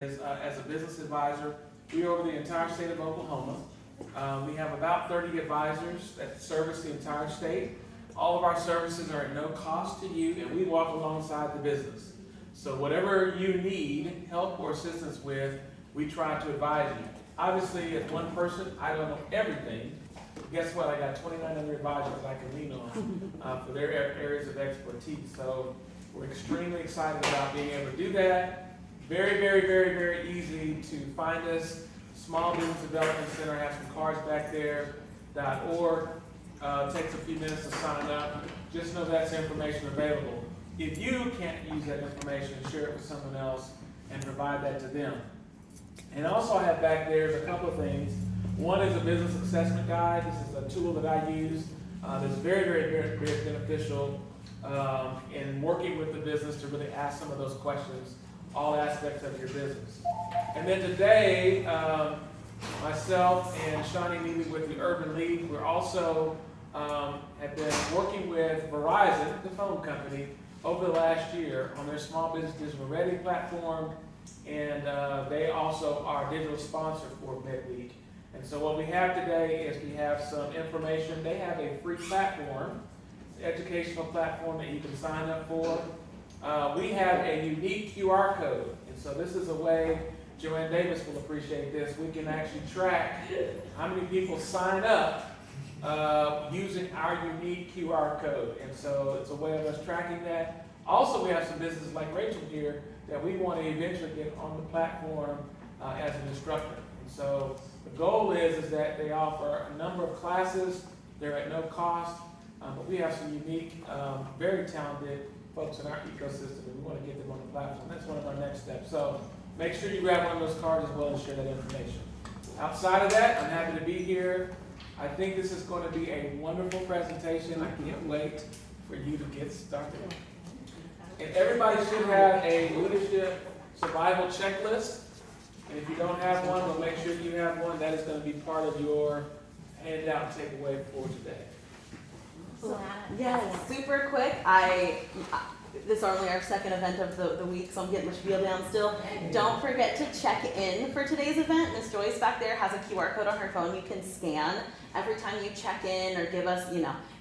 as a business advisor. We over the entire state of Oklahoma. We have about 30 advisors that service the entire state. All of our services are at no cost to you, and we walk alongside the business. So whatever you need help or assistance with, we try to advise you. Obviously, as one person, I don't know everything. Guess what? I got 2,900 advisors that I can lean on for their areas of expertise. So we're extremely excited about being able to do that. Very, very, very, very easy to find us. Small Business Development Center has some cards back there. .org. Takes a few minutes to sign up. Just know that's information available. If you can't use that information, share it with someone else and provide that to them. And also I have back there a couple of things. One is a business assessment guide. This is a tool that I use that's very, very, very, very beneficial in working with the business to really ask some of those questions, all aspects of your business. And then today, myself and Shawnee Neely with the Urban League, we're also have been working with Verizon, the phone company, over the last year on their Small Business Digital Ready platform, and they also are a digital sponsor for Midweek. And so what we have today is we have some information. They have a free platform, an educational platform that you can sign up for. We have a unique QR code, and so this is a way, Joanne Davis will appreciate this, we can actually track how many people sign up using our unique QR code. And so it's a way of us tracking that. Also, we have some businesses like Rachel here that we want to eventually get on the platform as an instructor. And so the goal is that they offer a number of classes. They're at no cost, but we have some unique, very talented folks in our ecosystem, and we want to get them on the platform. That's one of our next steps. So make sure you grab one of those cards as well and share that information. Outside of that, I'm happy to be here. I think this is going to be a wonderful presentation. I can't wait for you to get started. And everybody should have a leadership survival checklist. And if you don't have one, we'll make sure you have one. That is going to be part of your handout takeaway for today. Yes, super quick. This is only our second event of the week, so I'm getting the spiel down still. Don't forget to check in for today's event. Miss Joyce back there has a QR code on her phone you can scan. Every time you check in or give us,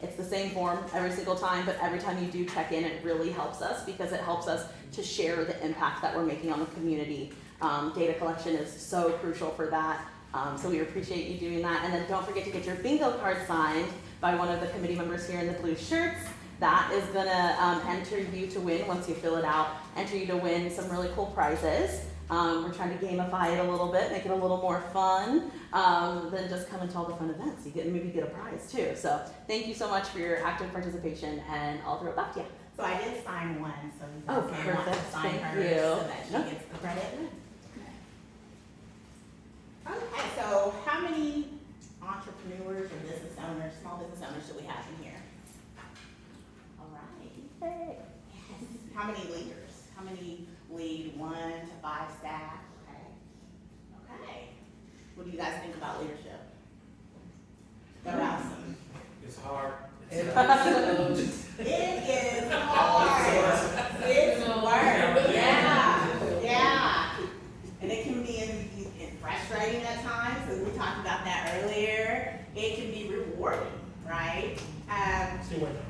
it's the same form every single time, but every time you do check in, it really helps us because it helps us to share the impact that we're making on the community. Data collection is so crucial for that, so we appreciate you doing that. And then don't forget to get your bingo card signed by one of the committee members here in the blue shirts. That is gonna enter you to win, once you fill it out, enter you to win some really cool prizes. We're trying to gamify it a little bit, make it a little more fun than just coming to all the fun events. You maybe get a prize too. So thank you so much for your active participation, and I'll throw it back to you. So I did sign one, so you Oh, guys may want to perfect. sign Thank hers you. so that she gets the credit. Okay, so how many entrepreneurs or business owners, small business owners do we have in here? All right. Hey. Yes. How many leaders? How many lead 1 to 5 staff? Okay. Okay. What do you guys think about leadership? Throw out some. It's hard. It is hard. It's work. Yeah. And it can be frustrating at times, as we talked about that earlier. It can be rewarding, right? Still working on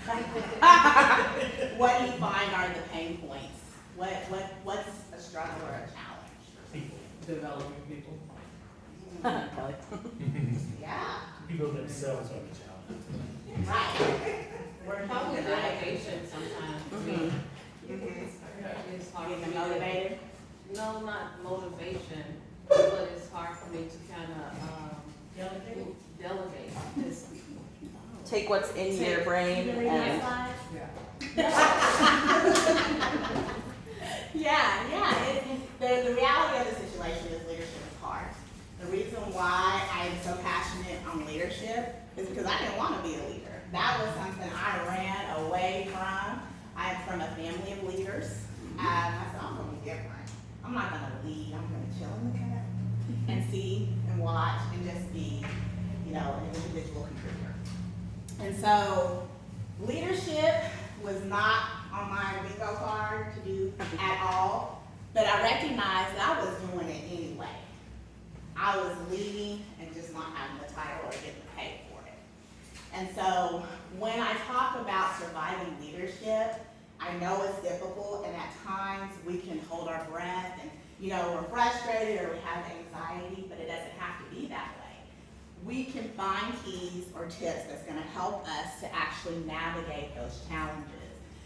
that. What do you find are the pain points? What's a struggle or a challenge? People. Developing people. Kelly. Yeah. People themselves are the challenge. Right. We're Probably helping, right? motivation sometimes. It's hard Getting for me motivated. No, not motivation, but it's hard for me to kind of delegate. It's, Take what's in your brain and yeah. Yeah. The reality of the situation is leadership is hard. The reason why I'm so passionate on leadership is because I didn't want to be a leader. That was something I ran away from. I'm from a family of leaders. I said, I'm going to be different. I'm not going to lead. I'm going to chill in the corner and see and watch and just be, an individual contributor. And so leadership was not on my bingo card to do at all. But I recognized that I was doing it anyway. I was leading and just not having the title or getting the pay for it. And so when I talk about surviving leadership, I know it's difficult, and at times we can hold our breath and, you know, we're frustrated or we have anxiety, but it doesn't have to be that way. We can find keys or tips that's gonna help us to actually navigate those challenges.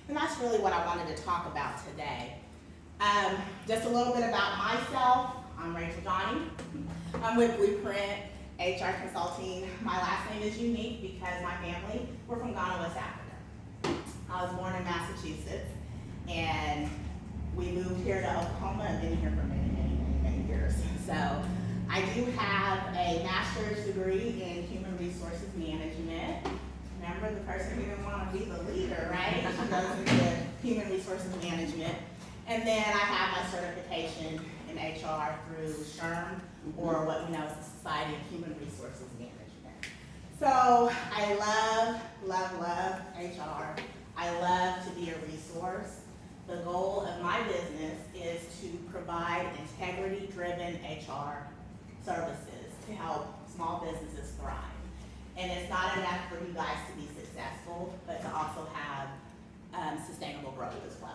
And that's really what I wanted to talk about today. Just a little bit about myself. I'm Rachel Donnie. I'm with Blueprint HR Consulting. My last name is unique because my family, we're from Ghana, West Africa. I was born in Massachusetts, and we moved here to Oklahoma and been here for many years. So I do have a master's degree in human resources management. Remember the person who didn't want to be the leader, right? She goes into human resources management. And then I have my certification in HR through SHRM, or what we know as the Society of Human Resources Management. So I love HR. I love to be a resource. The goal of my business is to provide integrity-driven HR services to help small businesses thrive. And it's not enough for you guys to be successful, but to also have sustainable growth as well.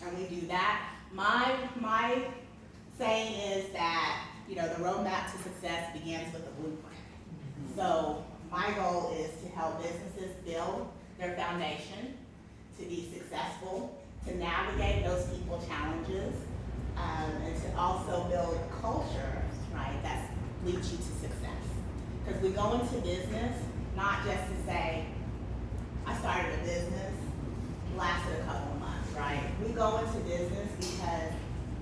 And we do that. My saying is that, you know, the roadmap to success begins with a blueprint. So my goal is to help businesses build their foundation to be successful, to navigate those people challenges, and to also build a culture, right, that leads you to success. Because we go into business not just to say, I started a business, lasted a couple of months, right? We go into business because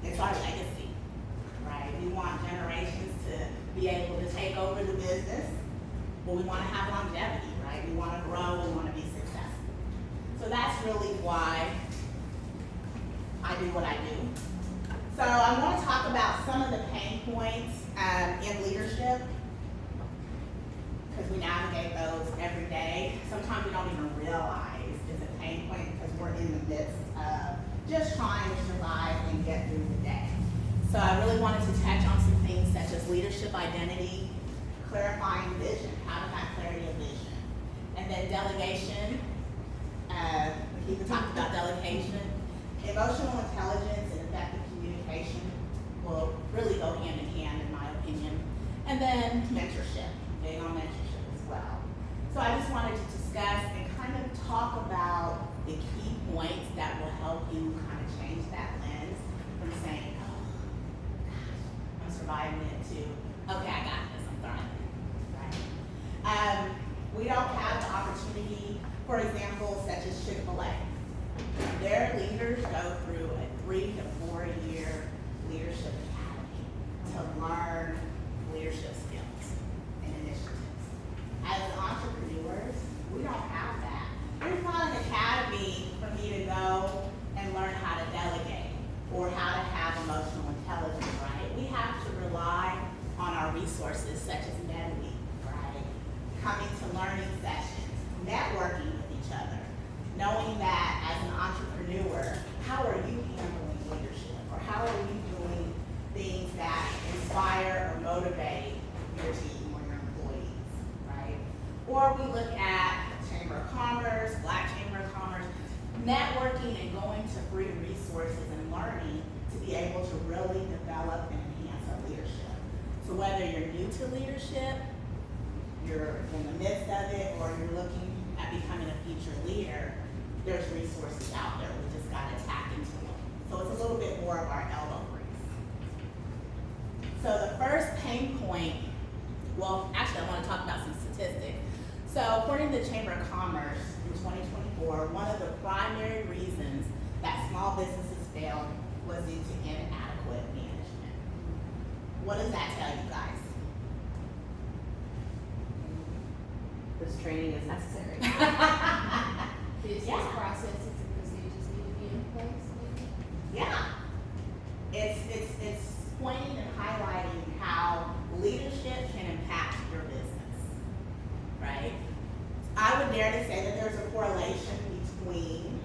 it's our legacy, right? We want generations to be able to take over the business, but we want to have longevity, right? We want to grow, we want to be successful. So that's really why I do what I do. So I want to talk about some of the pain points in leadership, because we navigate those every day. Sometimes we don't even realize it's a pain point because we're in the midst of just trying to survive and get through the day. So I really wanted to touch on some things such as leadership identity, clarifying vision, having that clarity of vision, and then delegation. We can talk about delegation. Emotional intelligence and effective communication will really go hand in hand, in my opinion. And then mentorship, being on mentorship as well. So I just wanted to discuss and kind of talk about the key points that will help you kind of change that lens from saying, oh, gosh, I'm surviving it, to, okay, I got this, I'm thriving, right? We don't have the opportunity, for example, such as Chick-fil-A. Their leaders go through a 3 to 4 year leadership academy to learn leadership skills and initiatives. As entrepreneurs, we don't have that. There's not an academy for me to go and learn how to delegate or how to have emotional intelligence, right? We have to rely on our resources such as MedWeek, right? Coming to learning sessions, networking with each other, knowing that as an entrepreneur, how are you handling leadership, or how are you doing things that inspire or motivate your team or your employees, right? Or we look at Chamber of Commerce, Black Chamber of Commerce, networking and going to free resources and learning to be able to really develop and enhance our leadership. So whether you're new to leadership, you're in the midst of it, or you're looking at becoming a future leader, there's resources out there. We just got to tap into them. So it's a little bit more of our elbow grease. So the first pain point, well, actually I want to talk about some statistics. So according to the Chamber of Commerce in 2024, one of the primary reasons that small businesses failed was due to inadequate management. What does that tell you guys? This training is necessary. Business Yeah. processes and procedures need to be in place. Yeah. It's pointing and highlighting how leadership can impact your business, right? I would dare to say that there's a correlation between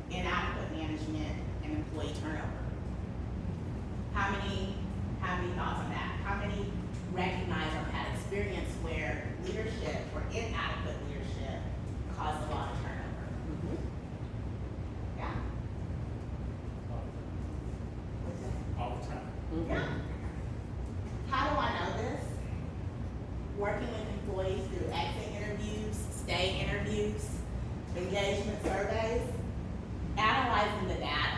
inadequate management and employee turnover. thoughts on that? How many recognize or had experience where leadership or inadequate leadership caused a lot of turnover? Yeah. What's that? All the time. Yeah. How do I know this? Working with employees through exit interviews, stay interviews, engagement surveys, analyzing the data,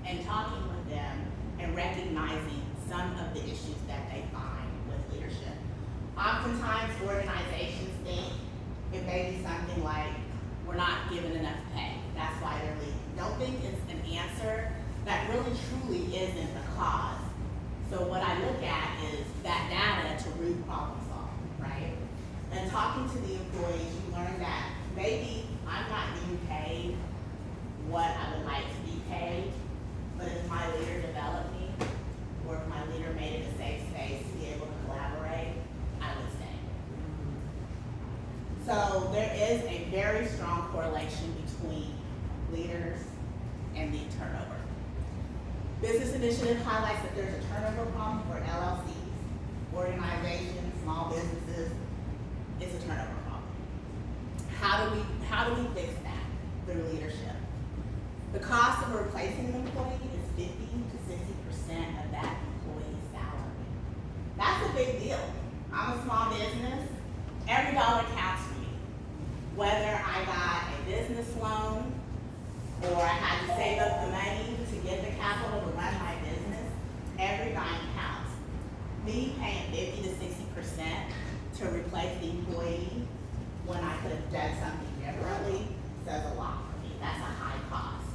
and talking with them and recognizing some of the issues that they find with leadership. Oftentimes, organizations think it may be something like, we're not given enough pay, that's why they're leaving. Don't think it's an answer that really truly isn't the cause. So what I look at is that data to root problem solve, right? And talking to the employees, you learn that maybe I'm not being paid what I would like to be paid, but if my leader developed me, or if my leader made it a safe space to be able to collaborate, I would stay. So there is a very strong correlation between leaders and the turnover. Business Initiative highlights that there's a turnover problem for LLCs, organizations, small businesses. It's a turnover problem. How do we fix that? Through leadership. The cost of replacing an employee is 50 to 60% of that employee's salary. That's a big deal. I'm a small business. Every dollar counts for me. Whether I got a business loan or I had to save up the money to get the capital to run my business, every dime counts. Me paying 50 to 60% to replace the employee when I could have done something differently says a lot for me. That's a high cost.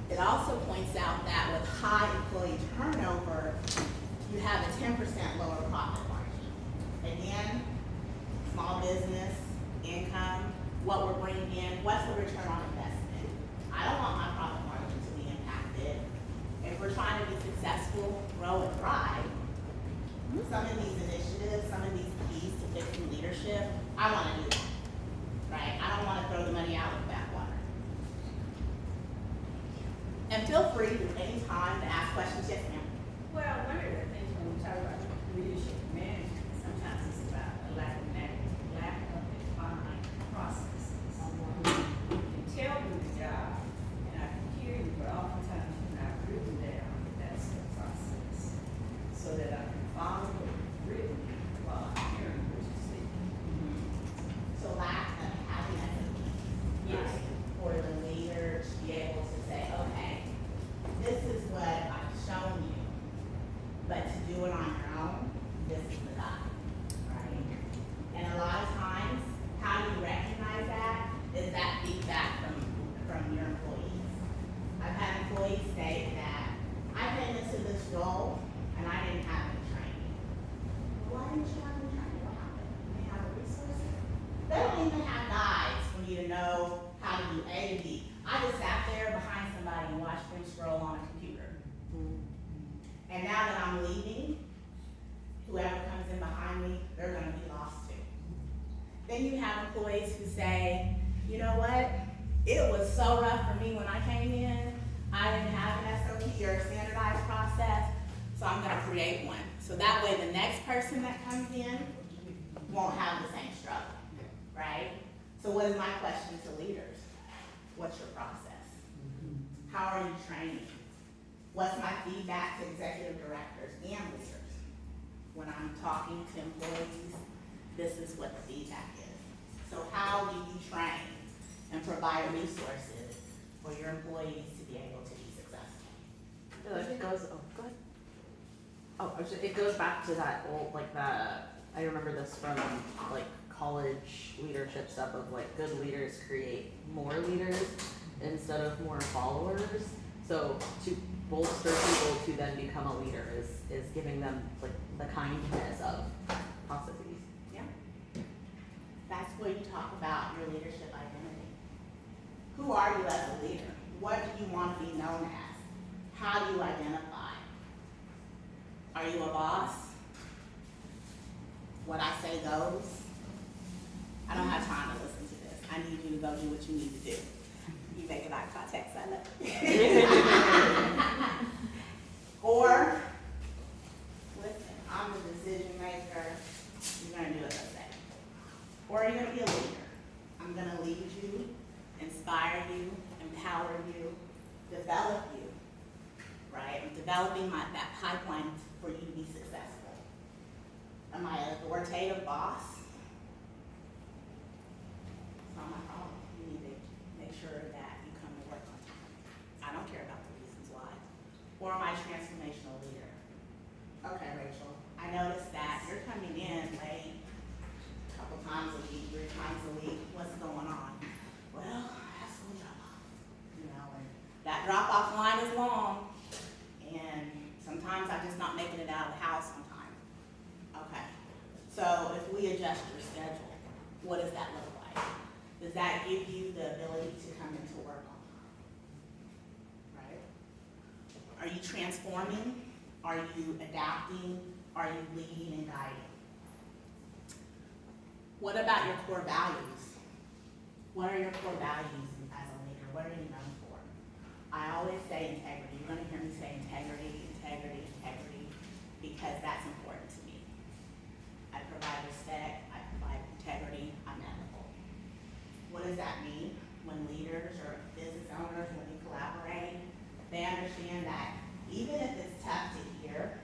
It also points out that with high employee turnover, you have a 10% lower profit margin. Again, small business, income, what we're bringing in, what's the return on investment? I don't want my profit margin to be impacted. If we're trying to be successful, grow and thrive, some of these initiatives, some of these keys to fixing leadership, I want to do that, right? I don't want to throw the money out with bathwater. And feel free at any time to ask questions. Yes, ma'am. Well, one of the things when we talk about leadership and management, sometimes it's about a lack of defined processes. You can tell me the job, and I can hear you, but oftentimes you're not written down that's the process, so that I can follow what you've written while I'm hearing what you say. So lack of having SOP. Yes. For the leader to be able to say, okay, this is what I've shown you, but to do it on your own, this is the guide, right? And a lot of times, how you recognize that is that feedback from your employees. I've had employees say that I came into this role and I didn't have any training. Why didn't you have any training? What happened? You didn't have the resources? They don't even have guides for you to know how to do A to B. I just sat there behind somebody and watched them scroll on a computer. And now that I'm leaving, whoever comes in behind me, they're gonna be lost too. Then you have employees who say, you know what? It was so rough for me when I came in. I didn't have an SOP or a standardized process, so I'm gonna create one. So that way the next person that comes in won't have the same struggle, right? So what is my question to leaders? What's your process? How are you training? What's my feedback to executive directors and leaders? When I'm talking to employees, this is what the feedback is. So how do you train and provide resources for your employees to be able to be successful? It goes, oh, go ahead. Oh, it goes back to that old, like that, I remember this from like college leadership stuff of like good leaders create more leaders instead of more followers. So to bolster people to then become a leader is giving them like the kindness of processes. Yeah. That's where you talk about your leadership identity. Who are you as a leader? What do you want to be known as? How do you identify? Are you a boss? What I say goes? I don't have time to listen to this. I need you to go do what you need to do. You make an eye contact, I love it. Or that pipeline for you to be successful? Am I an authoritative boss? It's not my problem. You need to make sure that you come to work on time. I don't care about the reasons why. Or am I a transformational leader? Okay, Rachel, I noticed that you're coming in late a couple times a week, 3 times a week. What's going on? Well, I have some drop off, you know, and that drop off line is long, and sometimes I'm just not making it out of the house on time. Okay, so if we adjust your schedule, what does that look like? Does that give you the ability to come into work on time? Right? Are you transforming? Are you adapting? Are you leading and guiding? What about your core values? What are your core values as a leader? What are you known for? I always say integrity. You're gonna hear me say integrity, integrity, integrity, because that's important to me. I provide respect, I provide integrity, I'm ethical. What does that mean? When leaders or business owners, when we collaborate, they understand that even if it's tough to hear,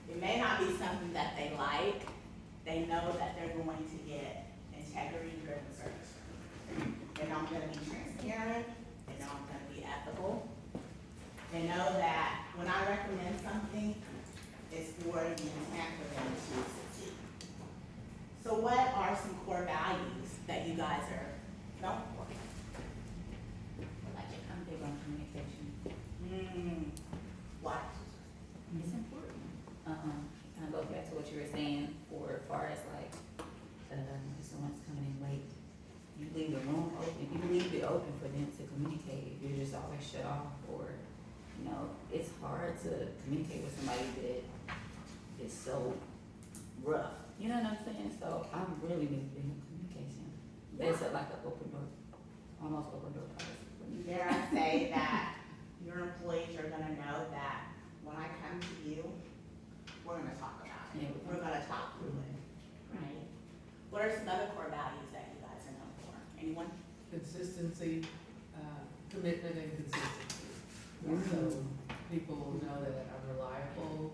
it may not be something that they like, they know that they're going to get integrity-driven service. They know I'm gonna be transparent, they know I'm gonna be ethical. They know that when I recommend something, it's for the intent for them to succeed. So what are some core values that you guys are known for? I'm big on communication. Why? It's important. Kind of goes back to what you were saying for as far as like, if someone's coming in late, you leave the room open, you leave it open for them to communicate. If you're just always shut off, or, you know, it's hard to communicate with somebody that is so rough. You know what I'm saying? So I'm really big on communication. It's like an open door, almost open door policy for me. Dare I say that your employees are gonna know that when I come to you, we're gonna talk about it. Yeah. We're gonna talk through it, right? What are some other core values that you guys are known for? Anyone? Consistency, commitment and consistency. So people know that I'm reliable,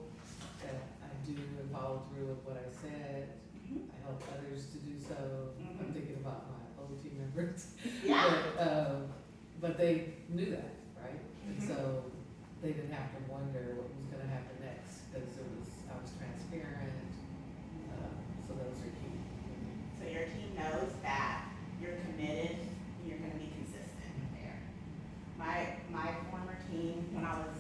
that I do and follow through with what I said. I help others to do so. I'm thinking about my OT members. Yeah. But they knew that, right? And so they didn't have to wonder what was gonna happen next, because I was transparent. So those are key. So your team knows that you're committed and you're gonna be consistent there. My former team, when I was,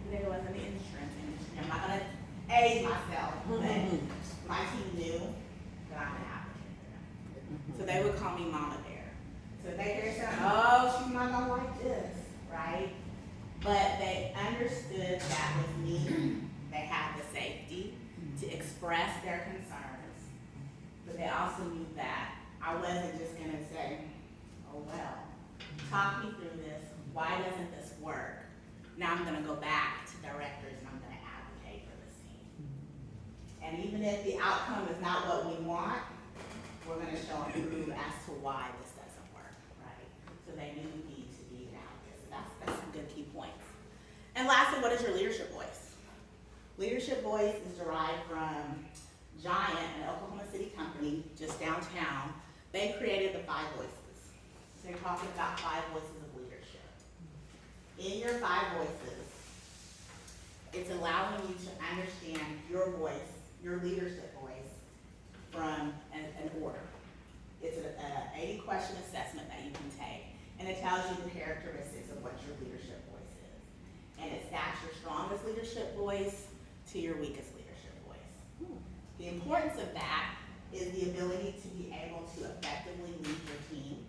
there was an insurance industry, I'm not gonna age myself, but my team knew that I'm an advocate for them. So they would call me Mama Bear. So they hear something, oh, she's not gonna like this, right? But they understood that with me, they had the safety to express their concerns, but they also knew that I wasn't just gonna say, oh well, talk me through this, why doesn't this work? Now I'm gonna go back to directors and I'm gonna advocate for this team. And even if the outcome is not what we want, we're gonna show them through as to why this doesn't work, right? So they knew we need to be an advocate. So that's some good key points. And lastly, what is your leadership voice? Leadership voice is derived from Giant, an Oklahoma City company just downtown. They created the 5 voices. So they're talking about 5 voices of leadership. In your 5 voices, it's allowing you to understand your voice, your leadership voice, from an order. It's an 80-question assessment that you can take, and it tells you the characteristics of what your leadership voice is. And it stacks your strongest leadership voice to your weakest leadership voice. The importance of that is the ability to be able to effectively lead your team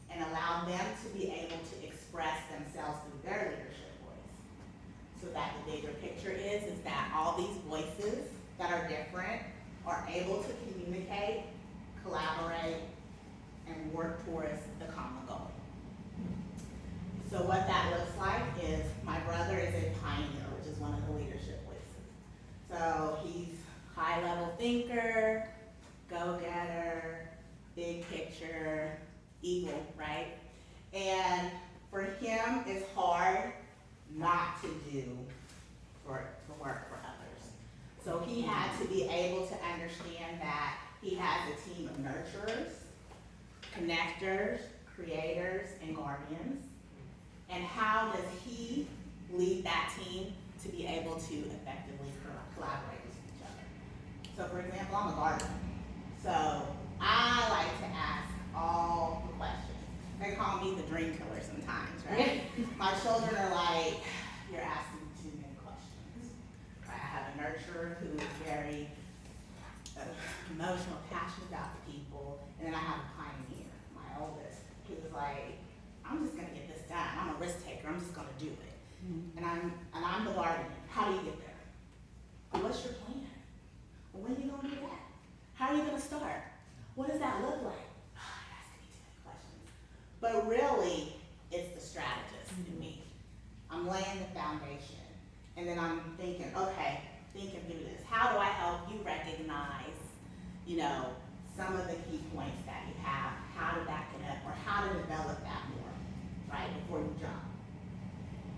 and allow them to be able to express themselves through their leadership voice. So that the bigger picture is that all these voices that are different are able to communicate, collaborate, and work towards the common goal. So what that looks like is my brother is a pioneer, which is one of the leadership voices. So he's high-level thinker, go-getter, big picture, eagle, right? And for him, it's hard not to do he has a team of nurturers, connectors, creators, and guardians. And how does he lead that team to be able to effectively collaborate with each other? So for example, I'm a guardian. So I like to ask all the questions. They call me the dream killer sometimes, right? My children are like, you're asking too many questions. I have a nurturer who is very emotional, passionate about the people, and then I have a pioneer, my oldest, who's like, I'm just gonna get this done. I'm a risk taker. I'm just gonna do it. And I'm the guardian. How do you get there? What's your plan? Well, when are you gonna do that? How are you gonna start? What does that look like? Oh, you're asking me too many questions. But really, it's the strategist in me. I'm laying the foundation, and then I'm thinking, okay, thinking through this. How do I help you recognize, some of the key points that you have, how to back it up, or how to develop that more, right, before you jump.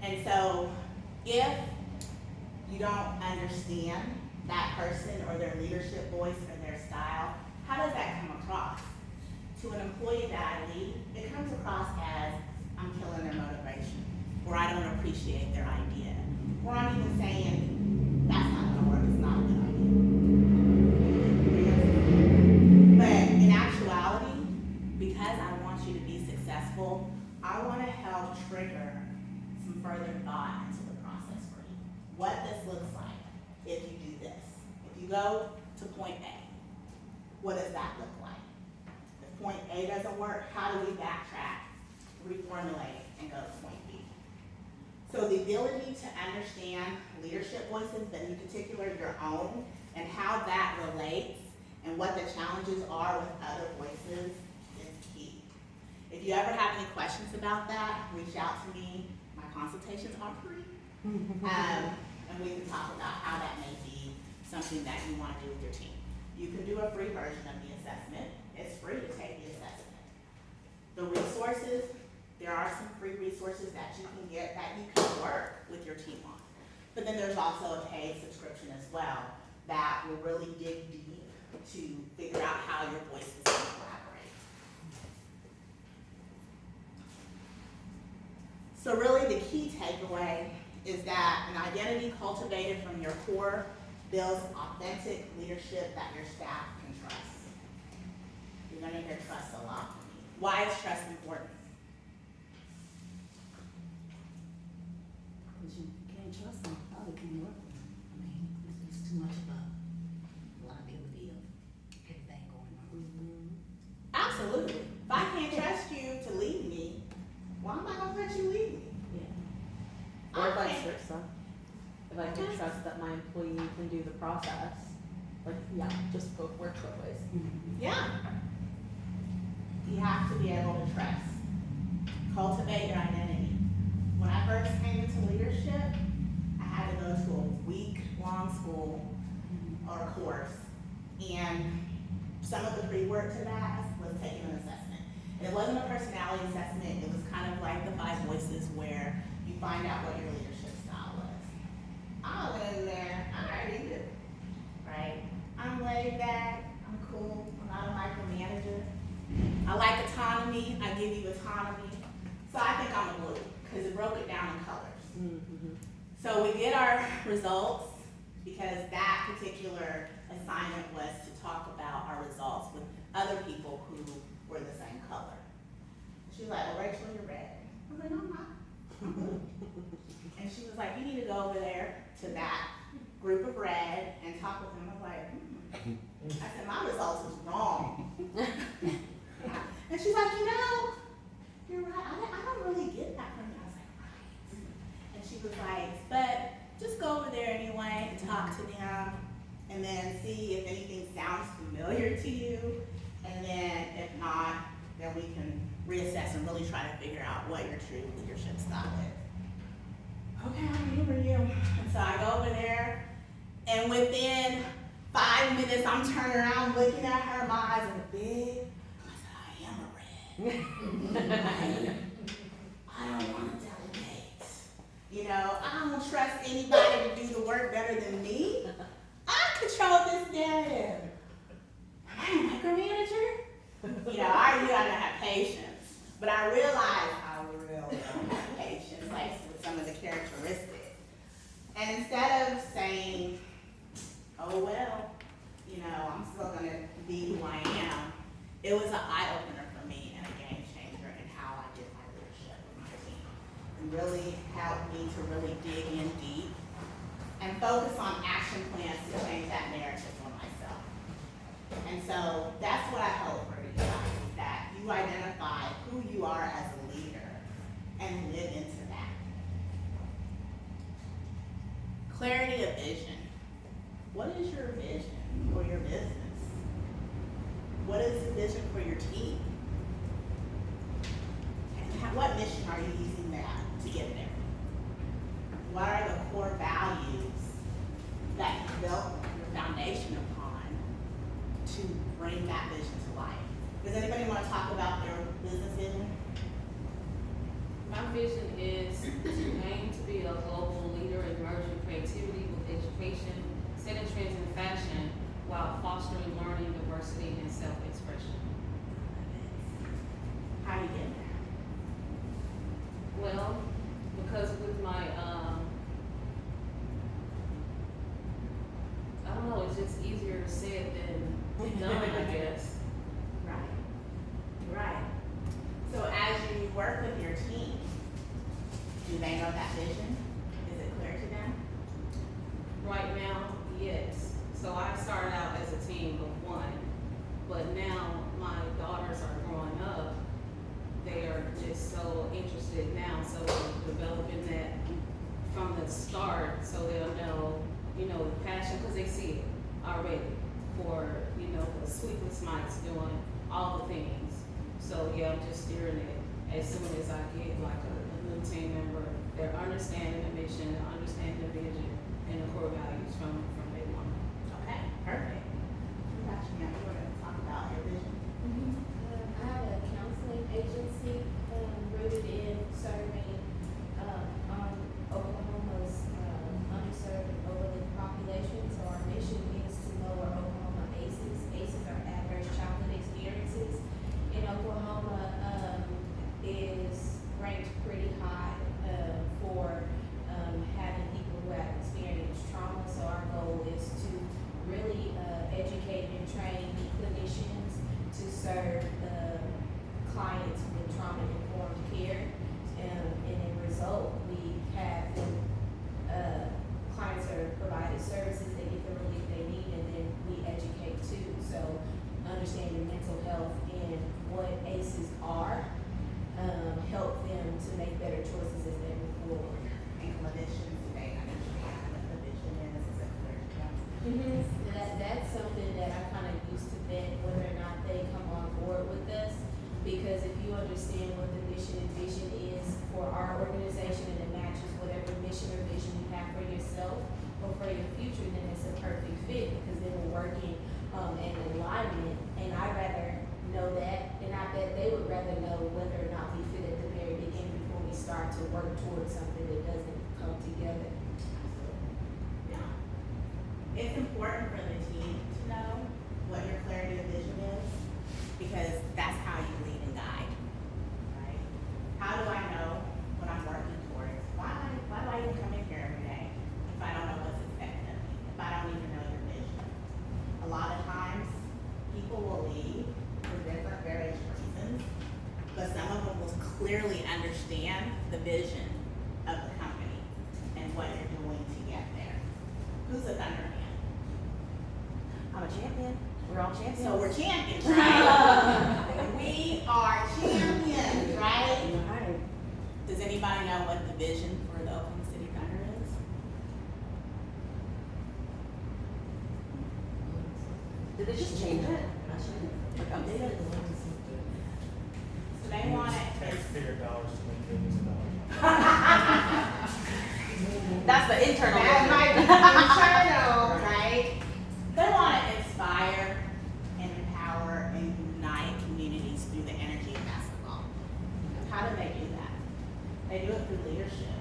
And so, if you don't understand that person or their leadership voice or their style, how does that come across? To an employee that I lead, it comes across as I'm killing their motivation, or I don't appreciate their idea, or I'm even saying, that's not gonna work, it's not a good idea. But in actuality, because I want you to be successful, I wanna help trigger some further thought into the process for you. What this looks like if you do this. If you go to point A, what does that look like? If point A doesn't work, how do we backtrack, reformulate, and go to point B? So the ability to understand leadership voices, but in particular your own, and how that relates, and what the challenges are with other voices is key. If you ever have any questions about that, reach out to me. My consultations are free. And we can talk about how that may be something that you want to do with your team. You can do a free version of the assessment. It's free to take the assessment. The resources, there are some free resources that you can get that you can work with your team on. But then there's also a paid subscription as well that will really dig deep to figure out how your voices can collaborate. So really the key takeaway is that an identity cultivated from your core builds authentic leadership that your staff can trust. You're gonna hear trust a lot from me. Why is trust important? Because you can't trust them, probably can't work with them. I mean, it's too much of a liability of everything going on. Absolutely. If I can't trust you to lead me, why am I gonna let you lead me? Yeah. Or I vice can't- versa. If I can trust that my employee can do the process, just both work both ways. Yeah. You have to be able to trust. Cultivate your identity. When I first came into leadership, I had to go to a week-long school or course. And some of the pre-work to that was taking an assessment. And it wasn't a personality assessment, it was kind of like the 5 voices where you find out what your leadership style was. I went in there, I already knew, right? I'm laid back, I'm cool, I'm not a micromanager. I like autonomy, I give you autonomy. So I think I'm a blue, because it broke it down in colors. Mm-hmm. So we get our results, because that particular assignment was to talk about our results with other people who were the same color. She was like, well, Rachel, you're red. I was like, no, I'm not. I'm blue. And she was like, you need to go over there to that group of red and talk with them. I was like, I said, my results is wrong. And she's like, you're right. I don't really get that from you. I was like, right. And she was like, but just go over there anyway and talk to them and then see if anything sounds familiar to you. And then if not, then we can reassess and really try to figure out what your true leadership style is. Okay, I remember you. And so I go over there, and within 5 minutes, I'm turning around looking at her, my eyes are big. I said, I am a red. I don't want to delegate. I don't trust anybody to do the work better than me. I control this narrative. patience, but I realized I really don't have patience, like with some of the characteristics. And instead of saying, oh, well, you know, I'm still gonna be who I am, it was an eye-opener for me and a game changer in how I did my leadership with my team. And really helped me to really dig in deep and focus on action plans to change that narrative for myself. And so that's what I hope for you guys, is that you identify who you are as a leader and live into that. Clarity of vision. What is your vision for your business? What is the vision for your team? And what mission are you using that to get there? What are the core values that you built your foundation upon to bring that vision to life? Does anybody want to talk about their business vision? My vision is to aim to be a global leader in merging creativity with education, setting trends in fashion, while fostering learning, diversity, and self-expression. How do you get there? Well, because with my, I don't know, it's just easier said than done, I guess. Right. Right. So as you work with your team, do they know that vision? Is it clear to them? Right now, yes. So I started out as a team of one, but now my daughters are growing up. They are just so interested now, so we're developing that from the start, so they'll know, you know, the passion, because they see it already for, you know, the Sleepless Nights doing all the things. So yeah, I'm just steering it as soon as I get like a new team member. They're understanding the mission, understanding the vision, and the core values from day one. Okay, perfect. We got you now. We're gonna talk about your vision. I have a counseling agency rooted in serving Oklahoma's underserved and overlooked population. So our mission is to lower Oklahoma ACEs. ACEs are adverse childhood experiences. And Oklahoma is ranked pretty high for having people who have experienced trauma. So our goal is to really educate and train clinicians to serve clients with trauma-informed care. And in result, we have them, clients are provided services, they get the relief they need, and then we educate too. So understanding mental health and what ACEs are, help them to make better choices as they move forward. And clinicians, they understand what the vision is it clear to them? That's something that I kind of used to vet whether or not they come on board with us, because if you understand what the mission and vision is for our organization and it matches whatever mission or vision you have for yourself or for your future, then it's a perfect fit, because then we're working in alignment. And I'd rather know that, and I bet they would rather know whether or not we fit at the very beginning before we start to work towards something that doesn't come together. Yeah. It's important for the team to know what your clarity of vision is, because that's how you lead and guide, right? How do I know what I'm working towards? Why do I even come in here every day if I don't know what's expected of me, if I don't even know your vision? A lot of times, people will leave for different various reasons, but some of them will clearly understand the vision of the company and what you're doing to get there. Who's a Thunderman? I'm a champion. We're all champions. So we're champions, right? We are champions, right? Right. Does anybody know what the vision for the Oklahoma City Thunder is? Did they just change it? Like update it? So they want it. Taxpayer dollars to make millions of dollars. That's the internal. That vision. might be internal, right? They want to inspire and empower and unite communities through the energy of basketball. How do they do that? They do it through leadership,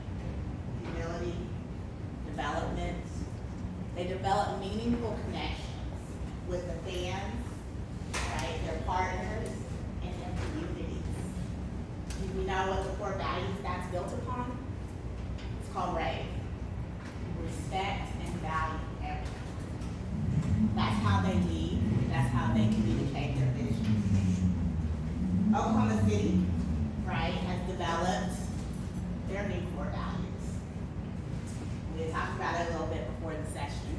humility, development. They develop meaningful connections with the fans, right, their partners, and their community. Do we know what the core values that's built upon? It's called RAVE. Respect and value everyone. That's how they lead. That's how they communicate their vision. Oklahoma City, right, has developed their new core values. We had talked about it a little bit before the session,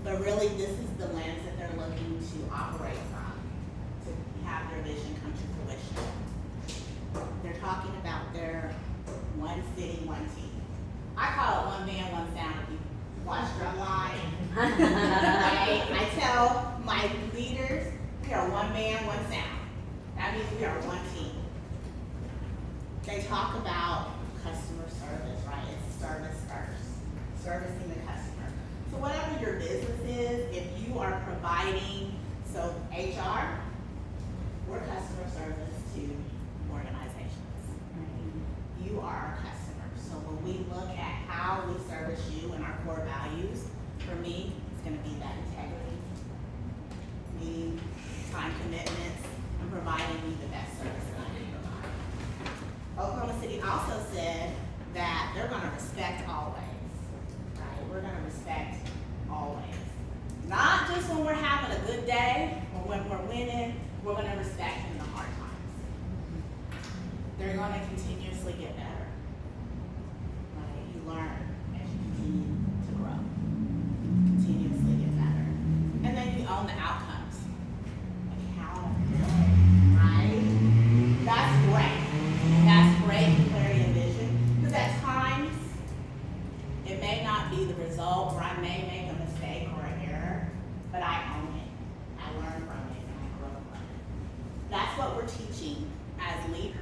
but really this is the lens that they're looking to operate from, to have their vision come to fruition. They're talking about their one city, one team. I call it one band, one sound if you watch Drumline. I tell my leaders, we are one band, one sound. That means we are one team. They talk about customer service, right? It's service first, servicing the customer. So whatever your business is, if you are providing, so HR, we're customer service to organizations. You are our customer. So when we look at how we service you and our core values, for me, it's gonna be that integrity, meeting time commitments, and providing you the best service that I can provide. Oklahoma City also said that they're gonna respect always, right? We're gonna respect always. Not just when we're having a good day or when we're winning, we're gonna respect in the hard times. They're gonna continuously get better. Right? You learn as you continue to grow. Continuously get better. And then you own the outcomes. Accountability, right? That's great. That's great clarity of vision. Because at times, it may not be the result, or I may make a mistake or an error, but I own it. I learn from it and I grow from it. That's what we're teaching as leaders.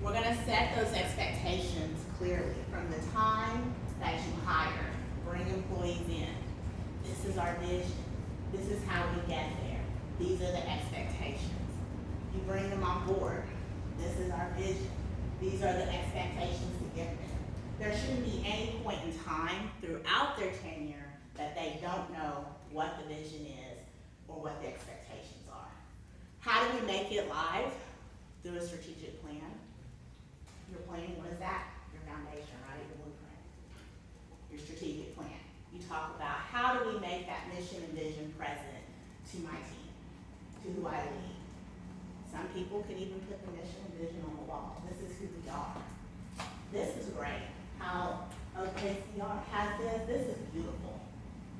We're gonna set those expectations clearly from the time that you hire, bring employees in. This is our vision. This is how we get there. These are the expectations. You bring them on board. This is our vision. These are the expectations to get there. There shouldn't be any point in time throughout their tenure that they don't know what the vision is or what the expectations are. How do we make it live? Through a strategic plan. Your plan, what is that? Your foundation, right? Your blueprint. Your strategic plan. You talk about how do we make that mission and vision present to my team, to who I lead. Some people can even put the mission and vision on the wall. This is who we are. This is great. How OKC has this. This is beautiful.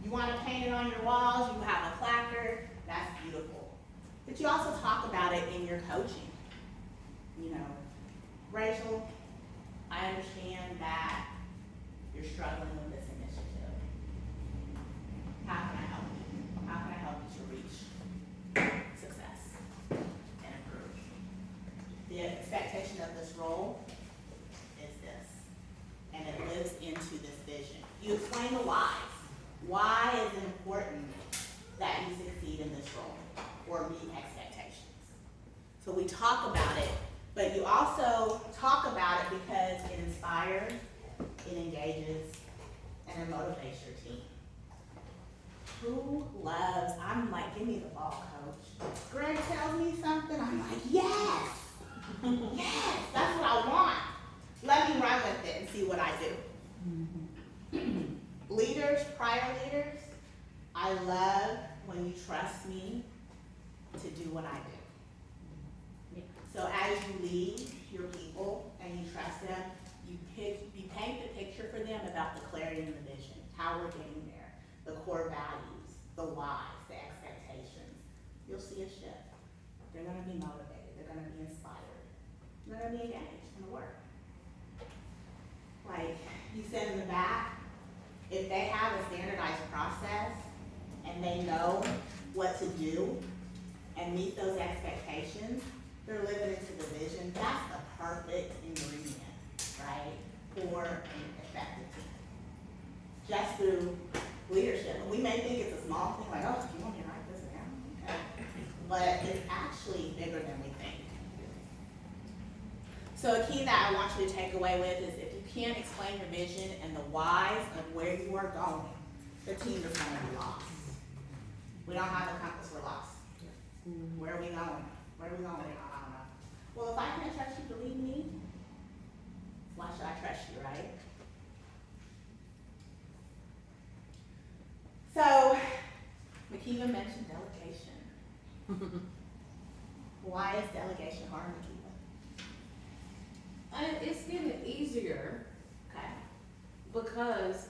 You want to paint it on your walls, you have a placard, that's beautiful. But you also talk about it in your coaching. You know, Rachel, I understand that you're struggling with this initiative. How can I help you? How can I help you to reach success and improve? The expectation of this role is this, and it lives into this vision. You explain the whys. Why is it important that you succeed in this role or meet expectations? So we talk about it, but you also talk about it because it inspires, it engages, and it motivates your team. Who loves, I'm like, give me the ball, coach. Greg tells me something, I'm like, yes, yes, that's what I want. Let me run with it and see what I do. Leaders, prior leaders, I love when you trust me to do what I do. So as you lead your people and you trust them, you paint the picture for them about the clarity and the vision, how we're getting there, the core values, the whys, the expectations. You'll see a shift. They're gonna be motivated, they're gonna be inspired, they're gonna be engaged in the work. Like you said in the back, if they have a standardized process and they know what to do and meet those expectations, they're living into the vision. That's the perfect ingredient, right, for an effective team. Just through leadership. And we may think it's a small thing, like, oh, you want me to write this down? Okay. But it's actually bigger than we think. So a key that I want you to take away with is if you can't explain your vision and the whys of where you are going, the team is going to be lost. We don't have a compass, we're lost. Where are we going? Where are we going? I don't know. Well, if I can't trust you to lead me, why should I trust you, right? So, Makiva mentioned delegation. Why is delegation hard, Makiva? It's getting easier Okay. because,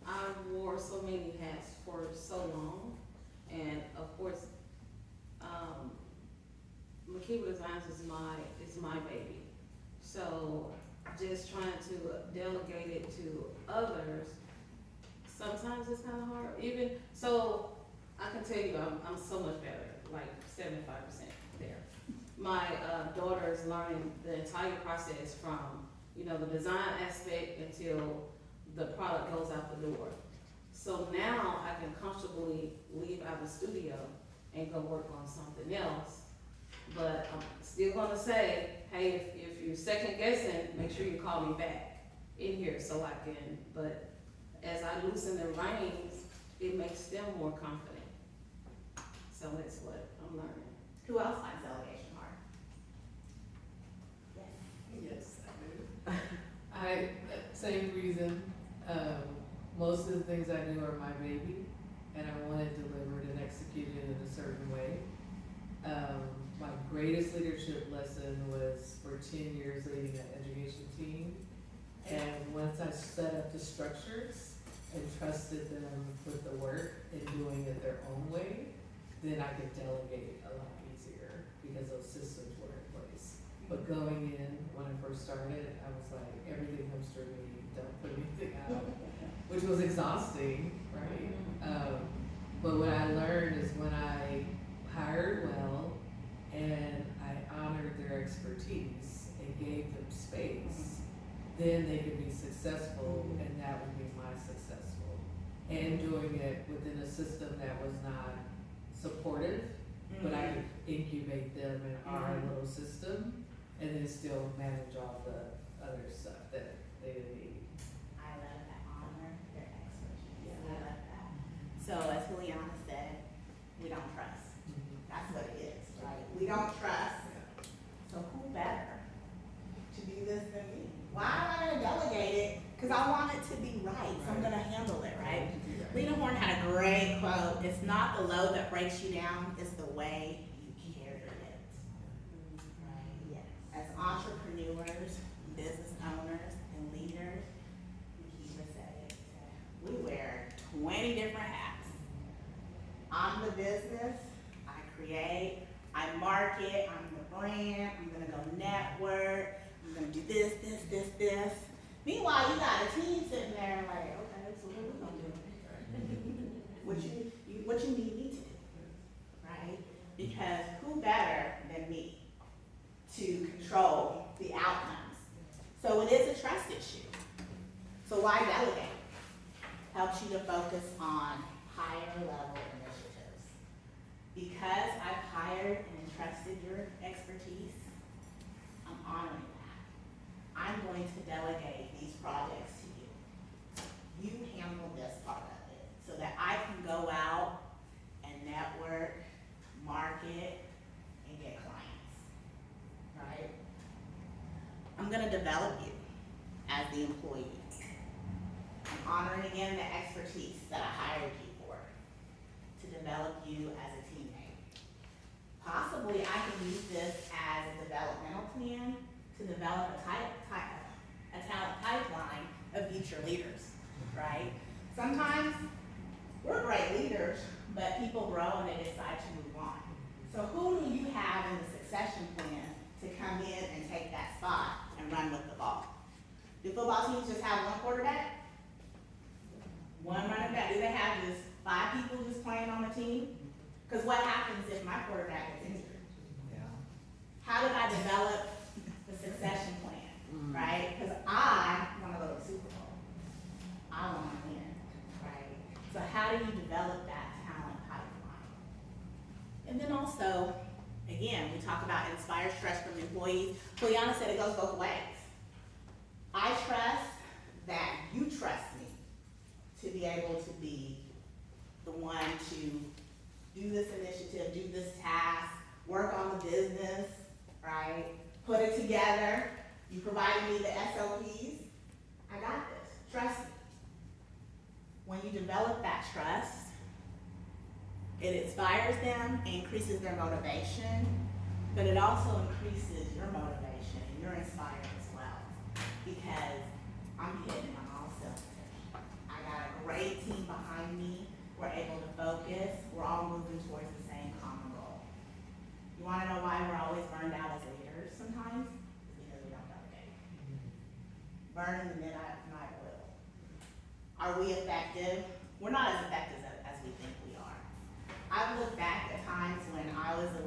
I wore so many hats for so long. And of course, Makiva Designs is my baby. So just trying to delegate it to others, sometimes it's kind of hard. Even, so I can tell you, I'm so much better, like 75% there. My daughter is learning the entire process from, the design aspect until the product goes out the door. So now I can comfortably leave out the studio and go work on something else. But I'm still gonna say, hey, if you're second guessing, make sure you call me back in here so I can, but as I loosen the reins, it makes them more confident. So that's what I'm learning. Who else finds delegation hard? Yes. Yes, I do. Same reason, most of the things I do are my baby, and I want it delivered and executed in a certain way. My greatest leadership lesson was for 10 years leading an education team. And once I set up the structures and trusted them with the work and doing it their own way, then I could delegate a lot easier because those systems were in place. But going in, when I first started, I was like, everything comes through me, don't put anything out, which was exhausting, right? But what I learned is when I hired well and I honored their expertise and gave them space, then they could be successful, and that would be my successful. And doing it within a system that was not supportive, but I could incubate them in our little system and then still manage all the other stuff that they didn't need. I love that, honor their expertise. Yeah. I love that. So as Juliana said, we don't trust. That's what it is, right? We don't trust. So who better to do this than me? Why am I gonna delegate it? Because I want it to be right, so I'm gonna handle it, right? Lena Horne had a great quote, it's not the load that breaks you down, it's the way you carry it. Right? Yes. As entrepreneurs, business owners, and leaders, Makiva said it, we wear 20 different hats. I'm the business, I create, I market, I'm the brand, I'm gonna go network, I'm gonna do this. Meanwhile, you got a team sitting there and like, okay, so what are we gonna do? What you need me to do, right? Because who better than me to control the outcomes? So it is a trust issue. So why delegate? Helps you to focus on higher level initiatives. Because I've hired and entrusted your expertise, I'm honoring that. I'm going to delegate these projects to you. You handle this part of it so that I can go out and network, market, and get clients, right? I'm gonna develop you as the employee. I'm honoring again the expertise that I hired you for to develop you as a teammate. Possibly I can use this as a developmental plan to develop a talent pipeline of future leaders, right? Sometimes we're great leaders, but people grow and they decide to move on. So who do you have in the succession plan to come in and take that spot and run with the ball? Do football teams just have one quarterback? One running back? Do they have just 5 people just playing on the team? Because what happens if my quarterback is injured? How did I develop the succession plan, right? Because I want to go to the Super Bowl. I want to win, right? So how do you develop that talent pipeline? And then also, again, we talk about inspire trust from employees. Juliana said it goes both ways. I trust that you trust me to be able to be the one to do this initiative, do this task, work on the business, right? Put it together, you provided me the SOPs, I got this, trust me. When you develop that trust, it inspires them, increases their motivation, but it also increases your motivation and you're inspired as well. Because I'm hitting on all cylinders. I got a great team behind me, we're able to focus, we're all moving towards the same common goal. You wanna know why we're always burned out as leaders sometimes? It's because we don't delegate. Burn in the midnight oil. Are we effective? We're not as effective as we think we are. I've looked back at times when I was a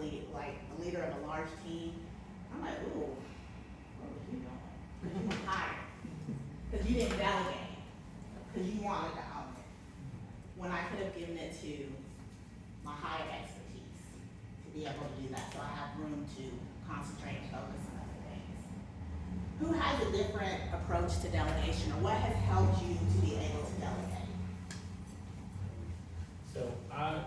leader of a large team. I'm like, ooh, what were you doing? Because you were tired. Because you didn't delegate. Because you wanted to own it. When I could have given it to my higher expertise to be able to do that, so I have room to concentrate and focus on other things. Who has a different approach to delegation, or what has helped you to be able to delegate? So I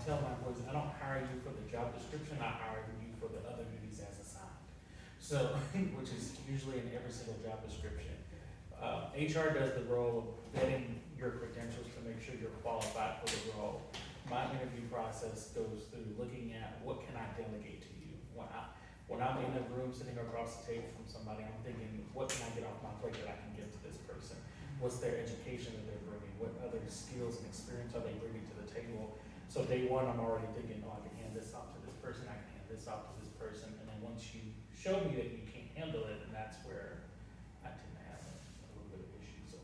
tell my employees, I don't hire you for the job description, I hire you for the other duties as assigned. So, which is usually in every single job description. HR does the role of vetting your credentials to make sure you're qualified for the role. My interview process goes through looking at what can I delegate to you. When I'm in a room sitting across the table from somebody, I'm thinking, what can I get off my plate that I can give to this person? What's their education that they're bringing? What other skills and experience are they bringing to the table? So day one, I'm already thinking, oh, I can hand this off to this person, I can hand this off to this person, and then once you show me that you can't handle it, and that's where I tend to have a little bit of issues. So,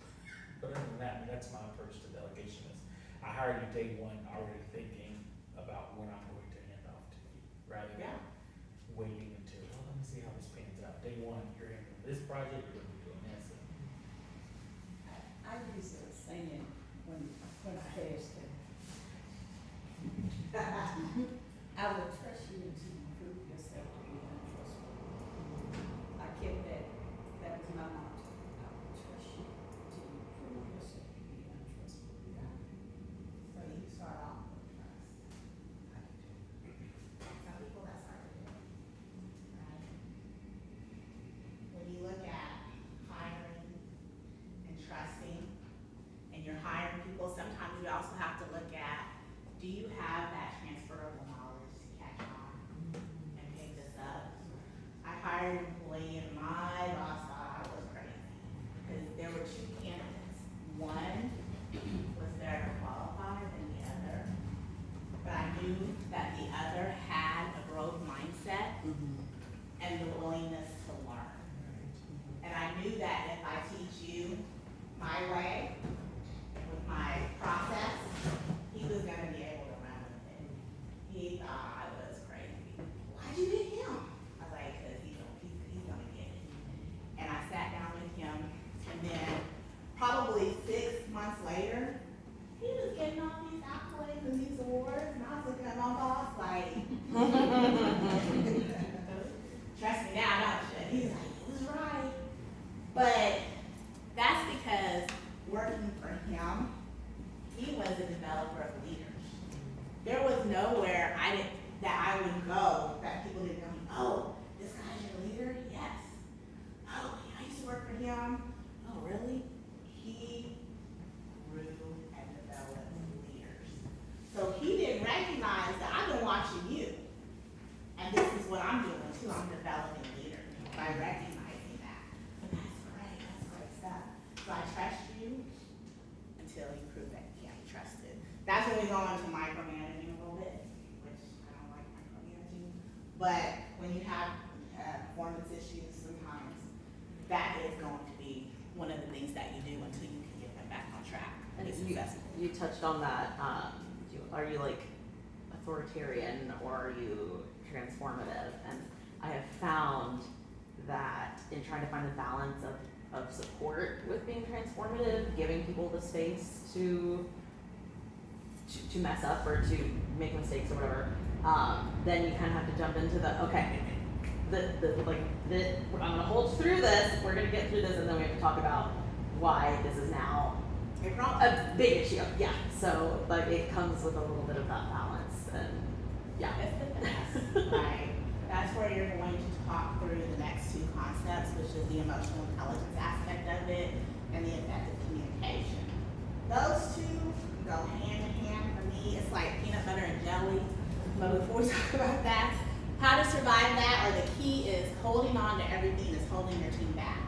but other than that, that's my approach to delegation is, I hire you day one already thinking about what I'm going to hand off to you, rather than waiting until, well, let me see how this pans out. Day one, you're handling this project, you're gonna be doing this. I use a saying when I ask them, I will trust you until you prove yourself to be untrustworthy. I kept that was my motto. I will trust you until you prove yourself to be untrustworthy. So you start off with trust. Some people that's hard to do, right? When you look at hiring and trusting, and you're hiring people, sometimes you also have to look at, do you have that transferable knowledge to catch on and pick this up? I hired an employee and my boss thought I was crazy, because there were two candidates. One was better qualified than the other, but I knew that the other had a growth mindset and the willingness to learn. And I knew that if I teach you my way, with my process, he was gonna be able to run with it. He thought I was crazy. Why'd you pick him? I was like, cause he's gonna get it. And I sat down with him, and then probably 6 months later, he was getting all these accolades and these awards, and I was looking at my boss like, trust me now, don't you? He was like, it was right. But that's because working for him, he was a developer of leaders. There was nowhere that I would go that people didn't know, oh, this guy's your leader? Yes. Oh, I used to work for him. Oh, really? He grew and developed leaders. So he didn't recognize that I've been watching you. And this is what I'm doing too. I'm developing leaders by recognizing that. But that's great stuff. So I trust you until you prove that you can't be trusted. That's when we go into micromanaging a little bit, which I don't like micromanaging. But when you have performance issues, sometimes that is going to be one of the things that you do until you can get them back on track and be successful. You touched on that. Are you like authoritarian or are you transformative? And I have found that in trying to find the balance of support with being transformative, giving people the space to mess up or to make mistakes or whatever, then you kind of have to jump into I'm gonna hold through this, we're gonna get through this, and then we have to talk about why this is now a big issue. Yeah, so like it comes with a little bit of that balance, and yeah. It's the finesse, right? That's where you're going to talk through the next two concepts, which is the emotional intelligence aspect of it and the effective communication. Those two go hand in hand for me. It's like peanut butter and jelly. But before we talk about that, how to survive that, or the key is holding on to everything that's holding your team back.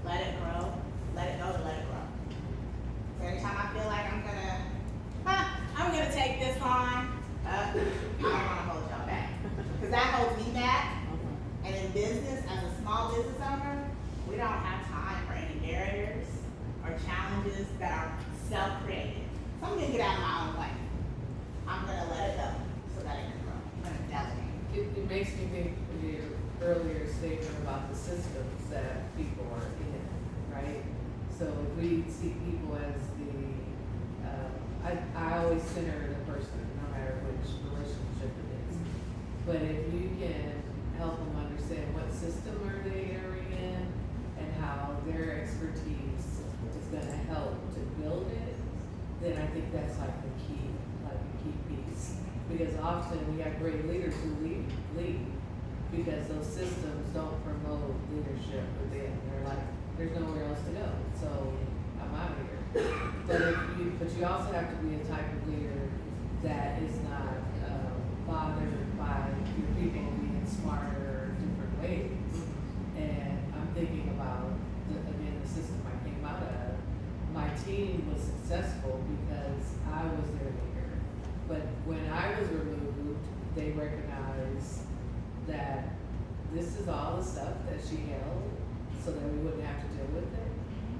Let it grow, let it go, to let it grow. So every time I feel like I'm gonna take this on, I don't wanna hold y'all back. Cause that holds me back. And in business, as a small business owner, we don't have time for any barriers or challenges that are self-created. So I'm gonna get out of my own way. I'm gonna let it go so that it can grow. I'm gonna delegate. It makes me think of your earlier statement about the systems that people are in, right? So if we see people as I always center the person, no matter which relationship it is. But if you can help them understand what system are they entering in and how their expertise is gonna help to build it, then I think that's like a key piece. Because often we have great leaders who lead because those systems don't promote leadership within. They're like, there's nowhere else to go, so I'm out of here. But you also have to be a type of leader that is not bothered by your people being smarter different ways. And I'm thinking about the system I came out of. My team was successful because I was their leader. But when I was removed, they recognized that this is all the stuff that she held so that we wouldn't have to deal with it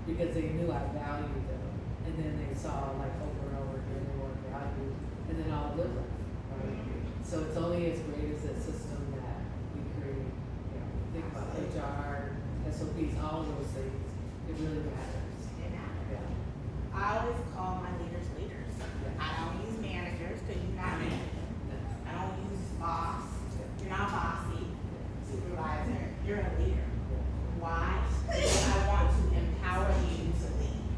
because they knew I valued them. And then they saw like over and over again they weren't valued and then all good left, right? So it's only as great as that system that we create. You know, think about HR, SOPs, all of those things. It really matters. It matters. Yeah. I always call my leaders leaders. I don't use managers because you're not managing. I don't use boss. You're not bossy. Supervisor. You're a leader. Why? Because I want to empower you to lead.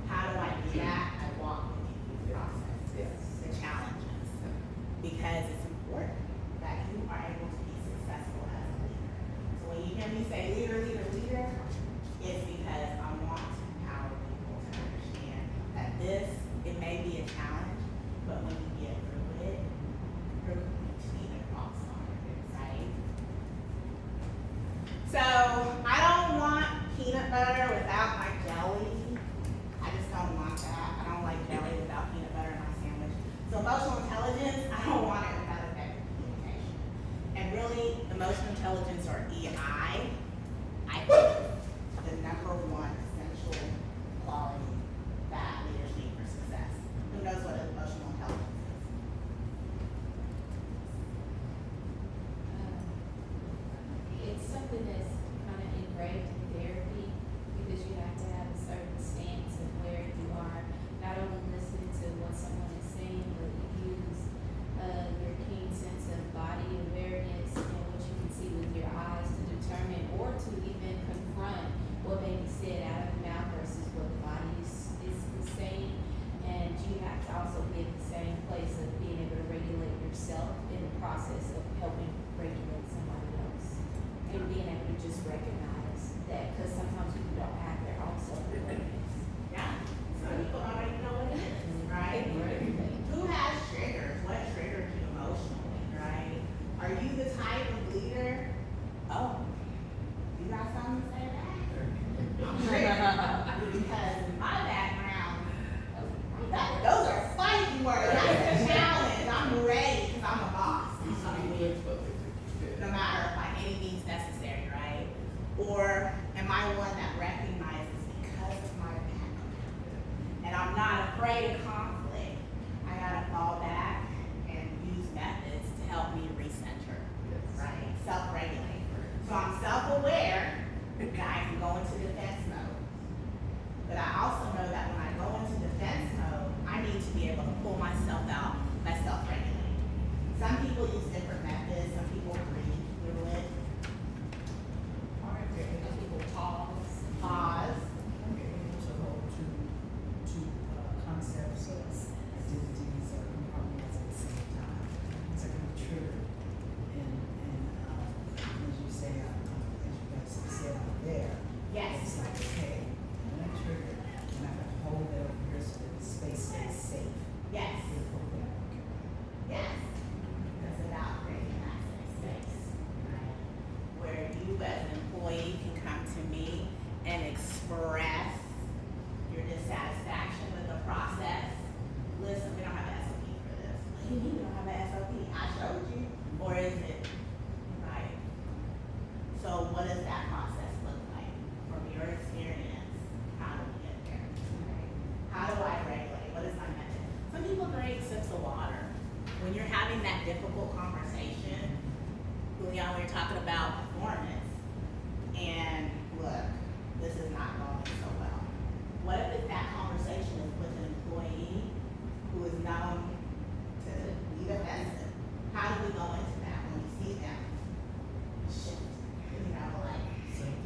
How do I do that? I walk with you through the process. Yes. The challenges. Because it's important that you are able to be successful as a leader. So when you hear me say leader, leader, leader, it's because I want to empower people to understand that it may be a challenge, but when you get through it, you're going to be the rock star, right? So I don't want peanut butter without my jelly. I just don't want that. I don't like jelly without peanut butter in my sandwich. So emotional intelligence, I don't want it without effective communication. And really, emotional intelligence, or EI, I think the number one essential quality that leaders need for success. Who knows what emotional intelligence is? It's something that's kind of engraved in therapy because you have to have a certain stance of where you are, not only listening to what someone is saying, but you use your keen sense of body awareness and what you can see with your eyes to determine or to even confront what may be said out of the mouth versus what the body is saying. And you have to also be at the same place of being able to regulate yourself in the process of helping regulate somebody else. And being able to just recognize that, because sometimes people don't have their own self-awareness. Yeah. Some people already know what it is, right? Who has triggers? What triggers you emotionally, right? Are you the type of leader? Oh, you got something to say to that? I'm triggered. Because in my background, those are fighting words. That's a challenge. I'm ready because I'm a boss. No matter by any means necessary, right? Or am I one that recognizes because of my of water. When you're having that difficult conversation, when you're talking about performance, and look, this is not going so well. What if that conversation is with an employee who is known to be defensive? How do we go into that when we see them shift? You know, like. Same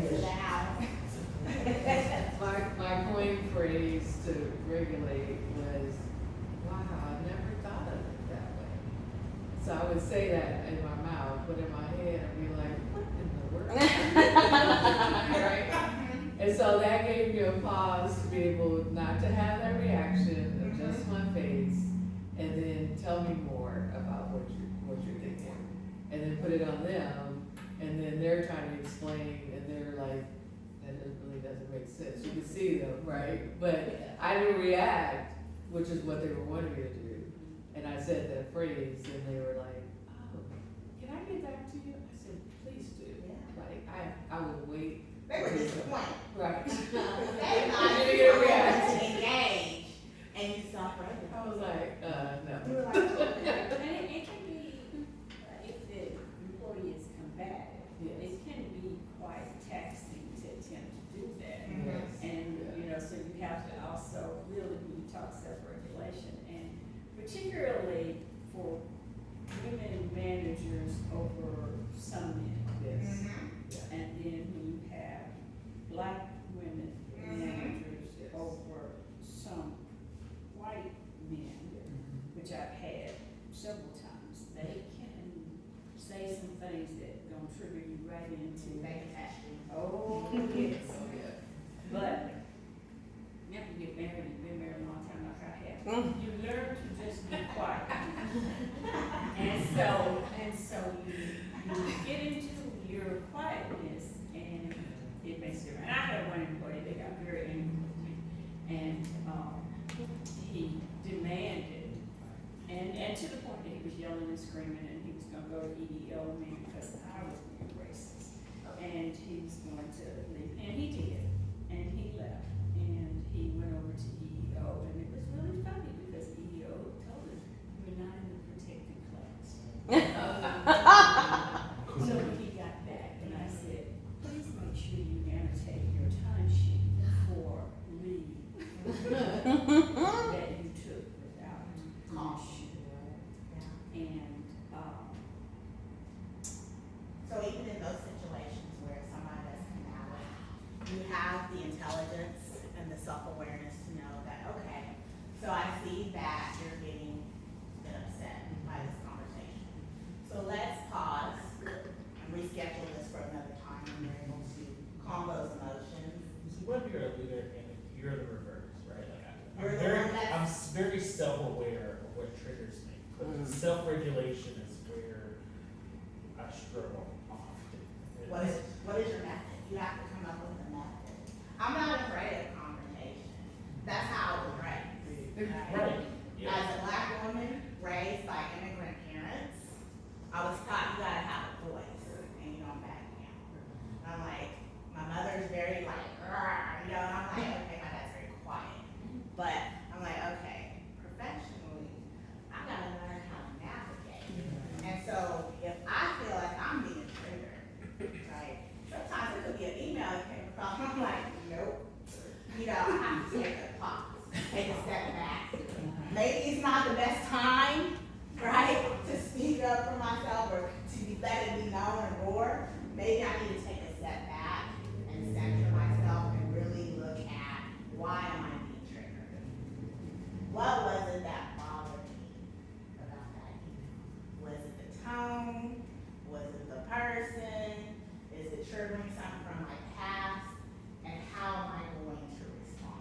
to that. My coin phrase to regulate was, wow, I never thought of it that way. So I would say that in my mouth, but in my head, I'd be like, what in the world? Right? And so that gave me a pause to be able not to have that reaction, adjust my face, and then tell me more about what you're thinking. And then put it on them, and then they're trying to explain, and they're like, that really doesn't make sense. You can see them, right? But I didn't react, which is what they were wanting me to do. And I said that phrase, and they were like, oh, can I get back to you? I said, please do. Yeah. Like, I would wait. They were disappointed. Right. They thought You you didn't get a were going reaction. to engage, and you self-regulated. I was like, You were no. like, okay. And it can be, if the employee is combative, Yes. it can be quite taxing to attempt to do that. Mhm. And, you know, so you have to also really, when you talk self-regulation, and particularly for women managers over some men. Yes. Mhm. And then when you have black women managers over some white men, which I've had several times, they can say some things that gonna trigger you right into, They attached you. oh, yes. Oh, yeah. But after you get married, you've been married a long time like I have, Mm. you learn to just be quiet. And so you get into your quietness and it makes it, and I had one employee that got very angry with me. And, he demanded, and to the point that he was yelling and screaming and he was gonna go to EEO on me because I was being racist. And he was going to leave, and he did, and he left, and he went over to EEO, and it was really funny because EEO told him, you're not in the protected class. So he got back, and I said, please make sure you annotate your timesheet for leave that you took without caution. And, So even in those situations where somebody that's combative, you have the intelligence and the self-awareness to know that, okay, so I see that you're getting upset by this conversation. So let's pause and reschedule this for another time when you're able to calm those emotions. So what if you're a leader and you're the reverse, right? Like You're I'm the very, one that's- I'm very self-aware of what triggers me, but self-regulation is where I struggle often. What is your method? You have to come up with a method. I'm not afraid of confrontation. That's how I was raised. Right, yeah. As a black woman raised by immigrant parents, I was taught you gotta have a voice and you don't back down. I'm like, my mother's very like, "Rrr," you know, and I'm like, okay, my dad's very quiet. But I'm like, okay, professionally, I gotta learn how to navigate. And so if I feel like I'm being triggered, right, sometimes it could be an email that came across, I'm like, nope. You know, I have to take a pause, take a step back. Maybe it's not the best time, right, to speak up for myself or to let it be known and roar. Maybe I need to take a step back and center myself and really look at why am I being triggered? What was it that bothered me about that email? Was it the tone? Was it the person? Is it triggering something from my past? And how am I going to respond?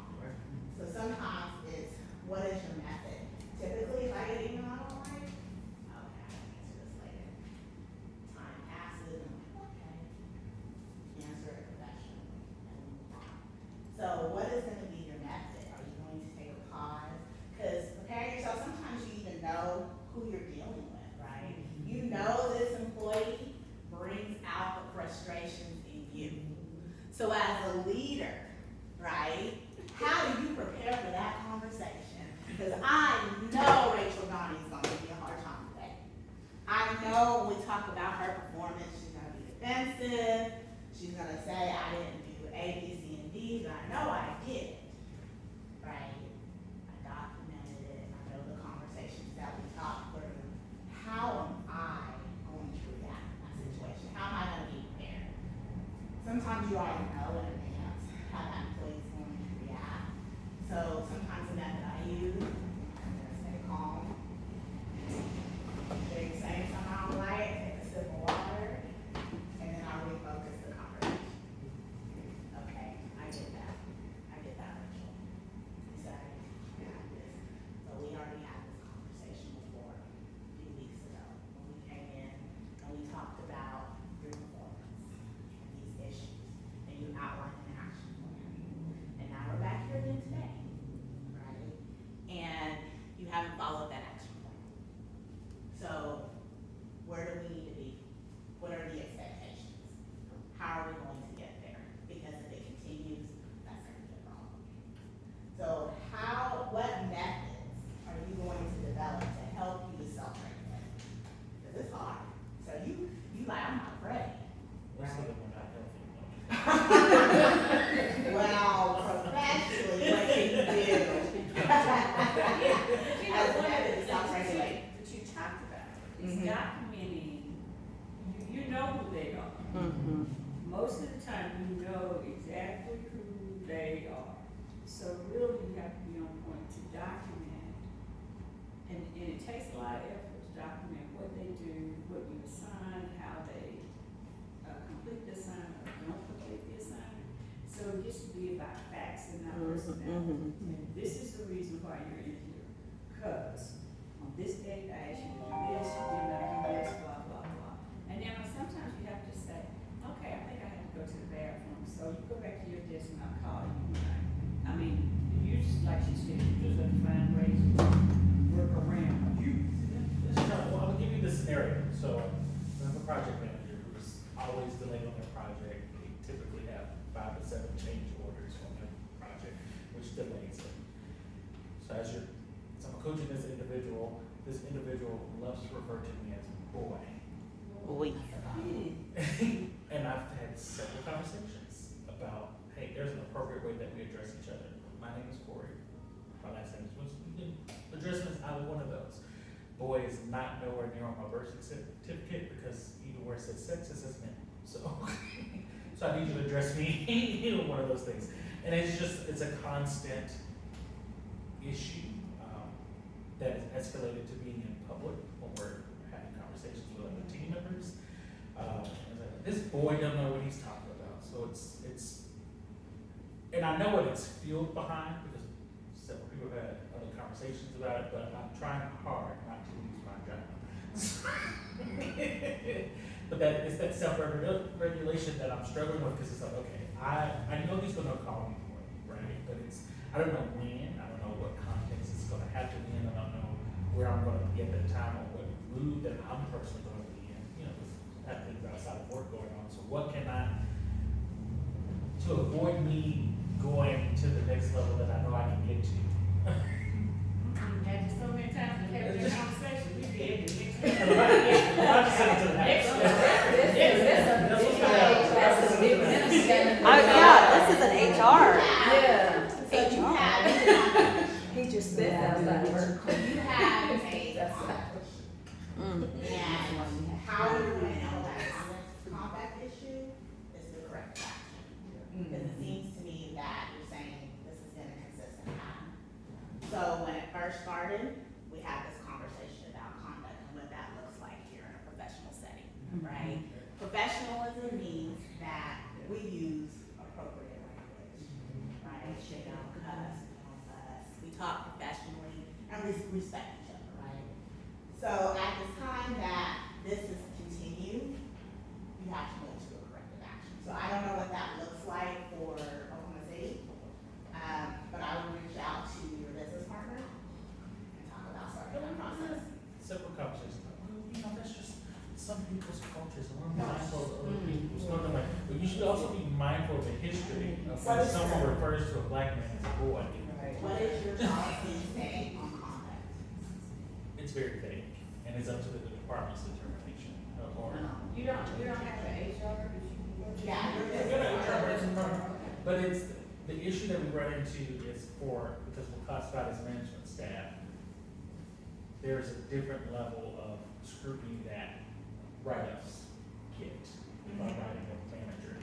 So sometimes it's, what is your method? Typically, if I get email I don't like, okay, I'll answer this later. Time passes, and I'm like, okay, answer it professionally and move on. So what is gonna be your method? Are you going to take a pause? Because prepare yourself, sometimes you even know who you're dealing with, right? You know this employee brings out the frustrations in you. So as a leader, right, how do you prepare for that Because I know Rachel Donnie's gonna give me a hard time today. I know when we talk about her performance, she's gonna be defensive. She's gonna say, I didn't do A, B, C, and D, but I know I did. Right? I documented it, I know the conversations that we talked through. How am I going to react in that situation? How am I gonna be prepared? Sometimes you already know in advance how that employee's going to react. So sometimes the method I use, I'm gonna stay calm. They say something I don't like, take a sip of water, and then I refocus the conversation. Okay, I get that, Rachel. You said you had this, so we already had this conversation before, a few weeks ago, when we came in and we talked about your performance and these issues, and you outlined an action plan. And now we're back here again today, right? And you haven't followed that action plan. So, where do we need to be? What are the expectations? How are we going to get there? Because if it continues, that's gonna be a problem. So what methods are you going to develop to help you to self-regulate? Because it's hard. So you like, I'm not ready. Most of them are not healthy. Well, professionally, what can you do? As a method to self-regulate. But you talked about it, Mhm. it's documenting, you know who they are. Mm-hmm. Most of the time, you know exactly who they are. So really, you have to be on point to document. And it takes a lot of effort to document what they do, what you assign, how they complete the assignment or don't complete the assignment. So it gets to be about facts and not personality. And this is the reason why you're in here. Because on this date, I asked you to do this, you did not do this, blah, blah, blah. And then sometimes you have to say, okay, I think I have to go to the bathroom. So you go back to your desk and I'll call you. I mean, you just, like she said, you just have to find ways to work around you. Well, I'll give you the scenario. So, I have a project manager who's always delayed on their project. They typically have 5 to 7 change orders on their project, which delays it. So so I'm coaching this individual loves to refer to me as boy. Boy. And I've had several conversations about, hey, there's an appropriate way that we address each other. My name is Corey. My last name is Winston. You can address me as either one of those. Boy is not nowhere near on my birth certificate because even where it says sex, it says men. So, so I need you to address me either one of those things. And it's a constant issue that is escalated to being in public when we're having conversations with other team members. This boy doesn't know what he's talking about. So it's, and I know what it's fueled behind because several people have had other conversations about it, but I'm trying hard not to lose my job. But it's that self-regulation that I'm struggling with because it's like, okay, I know he's gonna call me for it, right? But I don't know when, I don't know what context it's gonna happen in, I don't know where I'm gonna be at that time or what mood that I'm personally gonna be in, because I have things outside of work going on. So what can I, to avoid me going to the next level that I know I can get to? Had you so many times to have this conversation, we did. I'm just saying to the next. That's a different. Yeah, this is an HR. Yeah. So you have, He just said that. you have a, Mm. and how you're gonna handle that combat issue is the correct action. Because it seems to me that you're saying this has been a consistent pattern. So when it first started, we had this conversation about conduct and what that looks like here in a professional setting, right? Professionalism means that we use appropriate language, right? We don't cuss, we don't fuss, we talk professionally and we respect each other, right? So at this time that this is continued, you have to move to a corrective action. So I don't know what that looks like for Oklahoma City, but I will reach out to your business partner and talk about starting that process. Several conversations, well, that's just some people's cultures, and we're mindful of other people's culture. But you should also be mindful of the history of when someone refers to a black man as a boy. What is your policy say on it's very vague, and it's up to the department's determination, or. You don't have an HR? Yeah. But it's, the issue that we run into is because we're classified as management staff, there's a different level of scrutiny that write-ups get by writing a manager.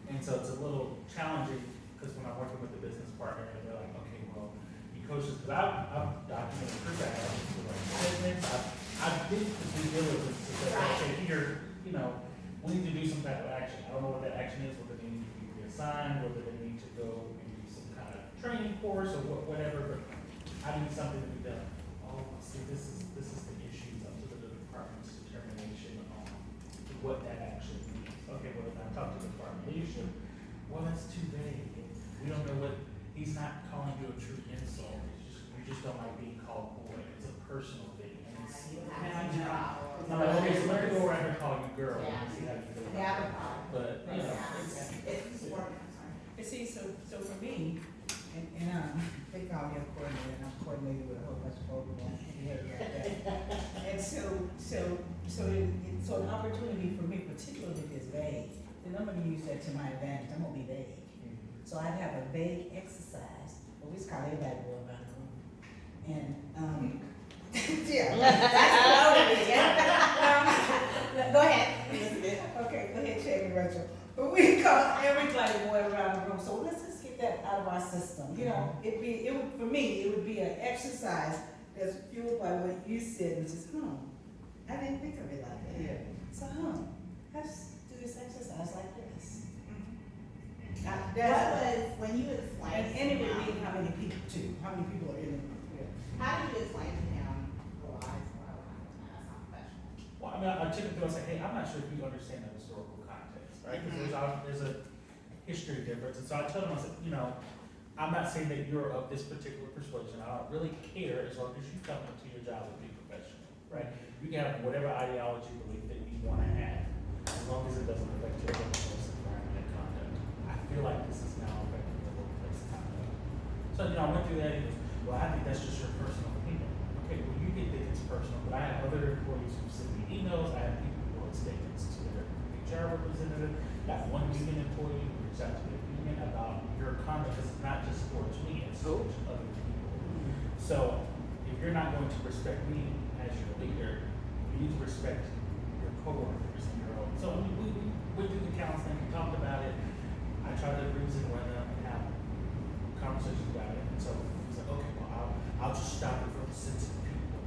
And so it's a little challenging, because when I'm working with the business partner, they're like, okay, well, you coaches, because I've documented through that, I did the due diligence to say, okay, here, we need to do some type of action. I don't know what that action is, whether they need to be reassigned, whether they need to go and do some kind of training course or whatever, but I need something to be done. Oh, see, this is the issue, it's up to the department's determination on what that actually means. Okay, well, if I talk to the department leadership, well, that's too vague. We don't know he's not calling you a true insult. You just don't like being called boy. It's a personal thing. And it's, I'm like, okay, so let me go around and call you girl and see how you feel about it. But, It's working. And see, so for me, And they call me a coordinator, and I'm coordinated with a whole bunch of folks on behavior like that. And so an opportunity for me, particularly if it's vague, then I'm gonna use that to my advantage, I'm gonna be vague. So I'd have a vague exercise, but we just call everybody go around the room. And, yeah, that's what I would do, yeah. Go ahead. Okay, go ahead, Sherry Rachel. But we call everybody going around the room, so let's just get that out of our system. For me, it would be an exercise that's fueled by what you said, which is, I didn't think of it like that. Yeah. So, let's do this exercise like this. What That's, was, when you explained and it to would him, mean how many people too, how many people are in the room. how did you explain to him, well, that's not professional? well, I mean, I took it through and said, hey, I'm not sure if you understand the historical context, right? Because there's a history difference. And so I told him, I said, I'm not saying that you're of this particular persuasion. I don't really care as long as you come into your job and be professional, right? You can have whatever ideology belief that you want to have, as long as it doesn't affect your workplace environment and conduct. I feel like this is now affecting the workplace conduct. So, I went through that and he goes, well, I think that's just your personal opinion. Okay, well, you can think it's personal, but I have other employees who send me emails. I have people who wrote statements to their HR representative. I have one union employee who reached out to the union about your conduct, because it's not just towards me, it's towards other people. So, if you're not going to respect me as your leader, you need to respect your coworkers and your own. So, we went through the counseling, we talked about it. I tried to reason with them and have conversations about it. And so he's like, okay, well, I'll just stop it from sensitive people.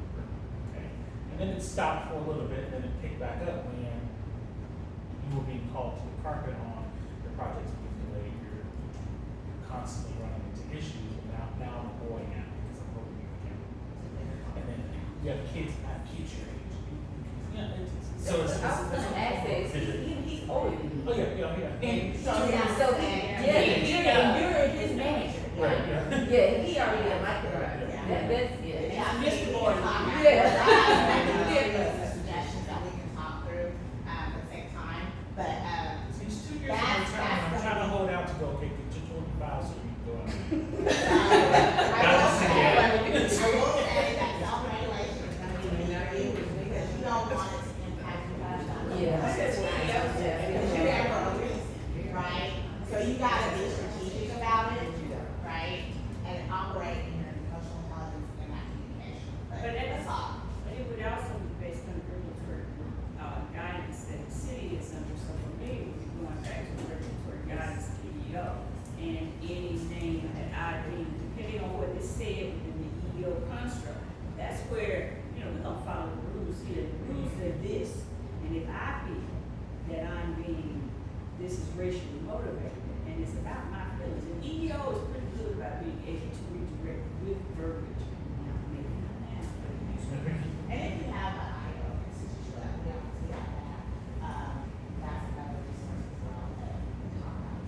Okay. And then it stopped for a little bit, and then it picked back up when you were being called to the carpet on the project's being delayed. You're constantly running into issues, and now I'm going out because I'm holding you accountable. And then you have kids, I have kids your age. Yeah, so it's I was gonna ask that, he's older than you. Oh, yeah. And So you're his manager. right, yeah. Yeah, he already got like that. Yeah. That's, Yeah, yeah. Mr. Board. Yeah. Suggestions that we can talk through, at the same time, but, He's 2 years That's- from retirement. I'm that's trying to the- hold out to go, okay, get to 25 so you can go out. I will say that self-regulation is gonna be huge, because you don't want it to impact your Yeah. Because you're there for a reason, right? So you gotta be strategic about it, right? And operate in your emotional intelligence and that communication, but that's all. it would also be based on regulatory, guidance that the city is under. So for me, we're going back to regulatory guidance, EEO, and anything that I read, depending on what is said within the EEO construct, that's where, we're gonna follow the rules here. The rules are this, and if I feel that this is racially motivated, and it's about my feelings, and EEO is pretty good about being able to redirect with verbiage. Maybe not now, but usually. And if you have an IO institute, we don't see that, that's another resource as well that we talk about.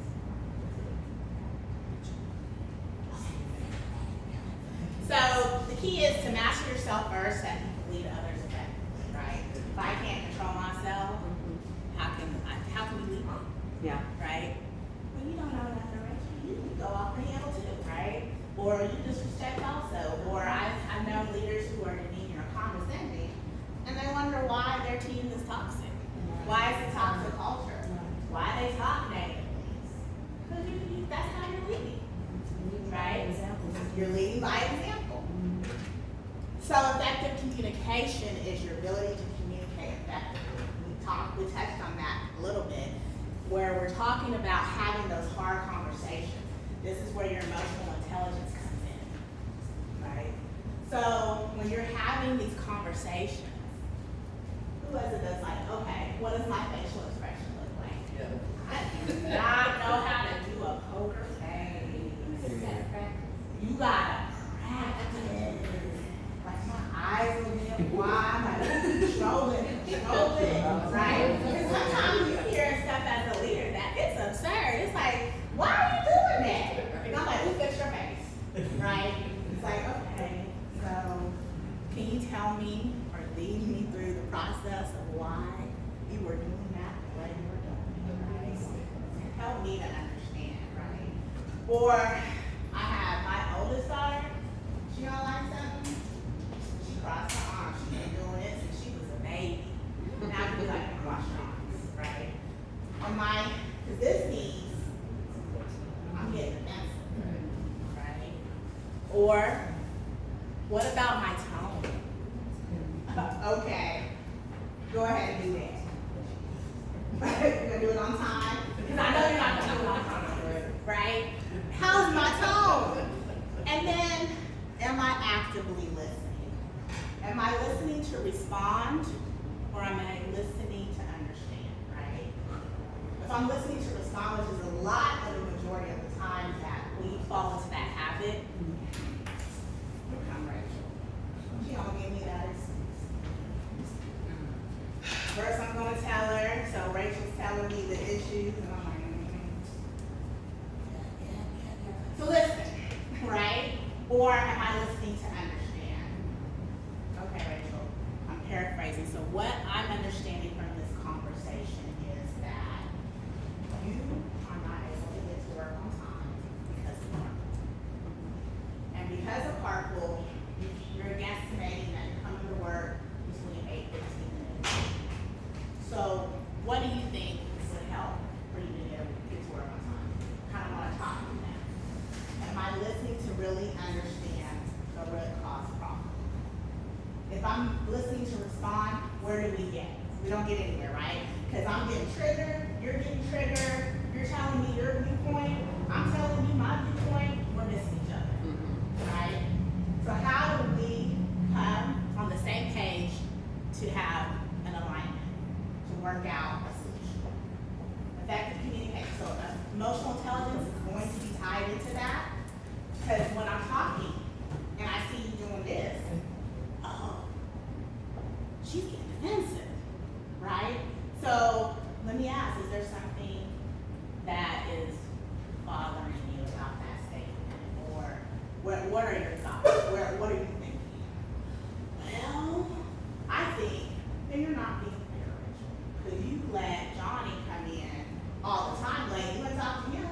So the key is to master yourself first, and lead others effectively, right? If I can't control myself, how can we lead me, Yeah. right? Well, you don't know that direction, you can go off the handle too, right? Or you disrespect also, or I've known leaders who are demeaning or comments, and they wonder why their team is toxic. Why is it toxic culture? Why they talk negatively? Because that's how you're leading, right? You're leading by example. So effective communication is your ability to communicate effectively. We touched on that a little bit, where we're talking about having those hard conversations. This is where your emotional intelligence comes in, right? So when you're having these conversations, who is it that's like, okay, what does my facial expression look like? I do not know how to do a poker face. You gotta practice. Like my eyes will get wide, my controlling, right? Because sometimes you hear stuff as a leader that it's absurd. It's like, why are you doing that? And I'm like, who fix your face, right? It's like, okay, so can you tell me or lead me through the process of why you were doing that the way you were doing it, right? Help me to understand, right? Or I have my oldest daughter, she don't like something, she crossed her arms, she been doing it since she was a baby. Now you like, wash your arms, right? On my, cause this needs, I'm getting defensive, right? Or, what about my tone? Okay, go ahead and do that. You're gonna do it on time? Because I know you're not gonna do it on time, right? How's my tone? And then, am I actively listening? Am I listening to respond, or am I listening to understand, right? If I'm listening to respond, which is a lot of the majority of the time that we fall into that habit, here come Rachel. She don't give me that excuse. First I'm gonna tell her, so Rachel's telling me the issues, and I'm like, So listen, right? Or am I listening to understand? Okay, Rachel, I'm paraphrasing. So what I'm understanding from this conversation is that you are not able to get to work on time because of carpool. And because of carpool, you're guesstimating that you're coming to work between 8 and 15 minutes. So what do you think would help for you to get to work on time? Kind of want to talk to that. Am I listening to really understand the root cause problem? If I'm listening to respond, where do we get? We don't get anywhere, right? Because I'm getting triggered, you're getting triggered, you're telling me your viewpoint, I'm telling you my viewpoint, we're missing each other, right? So how do we come on the same page to have an alignment, to work out a solution? Effective communication, so emotional intelligence is going to be tied into that. Because when I'm talking and I see you doing this, oh, she's getting defensive, right? So let me ask, is there something that is bothering you about that statement? Or what are your thoughts? What are you thinking? Well, I think that you're not being fair, Rachel. Because you let Johnny come in all the time late. You went to talk to him.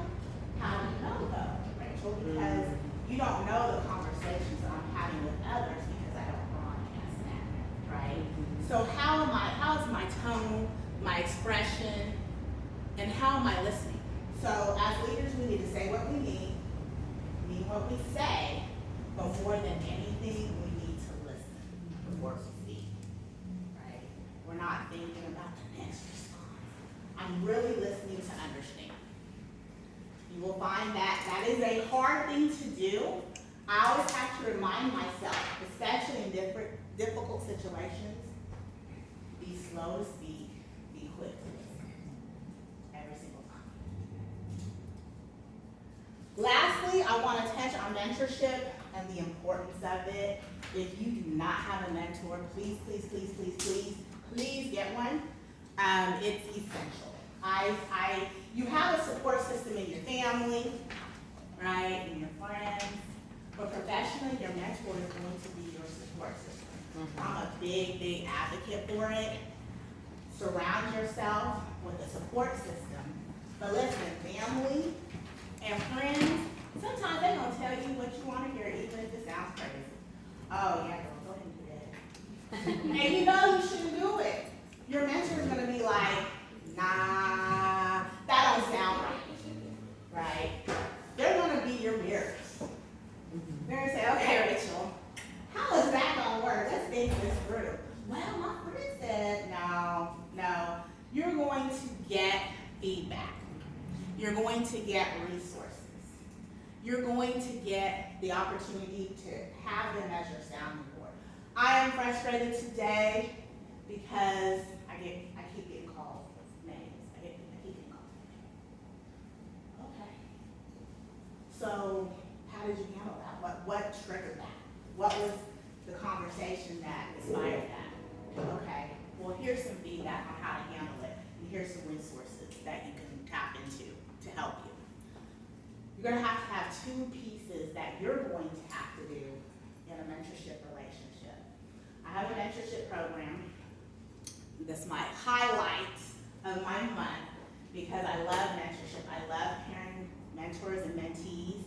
How do you know though, Rachel? Because you don't know the conversations that I'm having with others because I don't broadcast that, right? So how is my tone, my expression, and how am I listening? So as leaders, we need to say what we mean what we say, but more than anything, we need to listen before we speak, right? We're not thinking about the next response. I'm really listening to understand. You will find that that is a hard thing to do. I always have to remind myself, especially in difficult situations, be slow to speak, be quick to listen. Every single time. Lastly, I want to touch on mentorship and the importance of it. If you do not have a mentor, please, please, please, please, please, please get one. It's essential. You have a support system in your family, right, and your friends, but professionally, your mentor is going to be your support system. I'm a big, big advocate for it. Surround yourself with a support system. But listen, family and friends, sometimes they're going to tell you what you want to hear, even if it sounds crazy. Oh, yeah, girl, go ahead and do that. and you know you shouldn't do it. Your mentor is gonna be like, nah, that don't sound right, right? They're gonna be your mirrors. They're gonna say, okay, Rachel, how is that gonna work? Let's think this through. Well, my friend said, no. You're going to get feedback. You're going to get resources. You're going to get the opportunity to have them as your sounding board. I am frustrated today because I keep getting calls with names. I keep getting calls. Okay. So how did you handle that? What triggered that? What was the conversation that inspired that? Okay. Well, here's some feedback on how to handle it, and here's some resources that you can tap into to help you. You're gonna have two pieces that you're going to have to do in a mentorship relationship. I have a mentorship program. That's my highlight of my month because I love mentorship. I love pairing mentors and mentees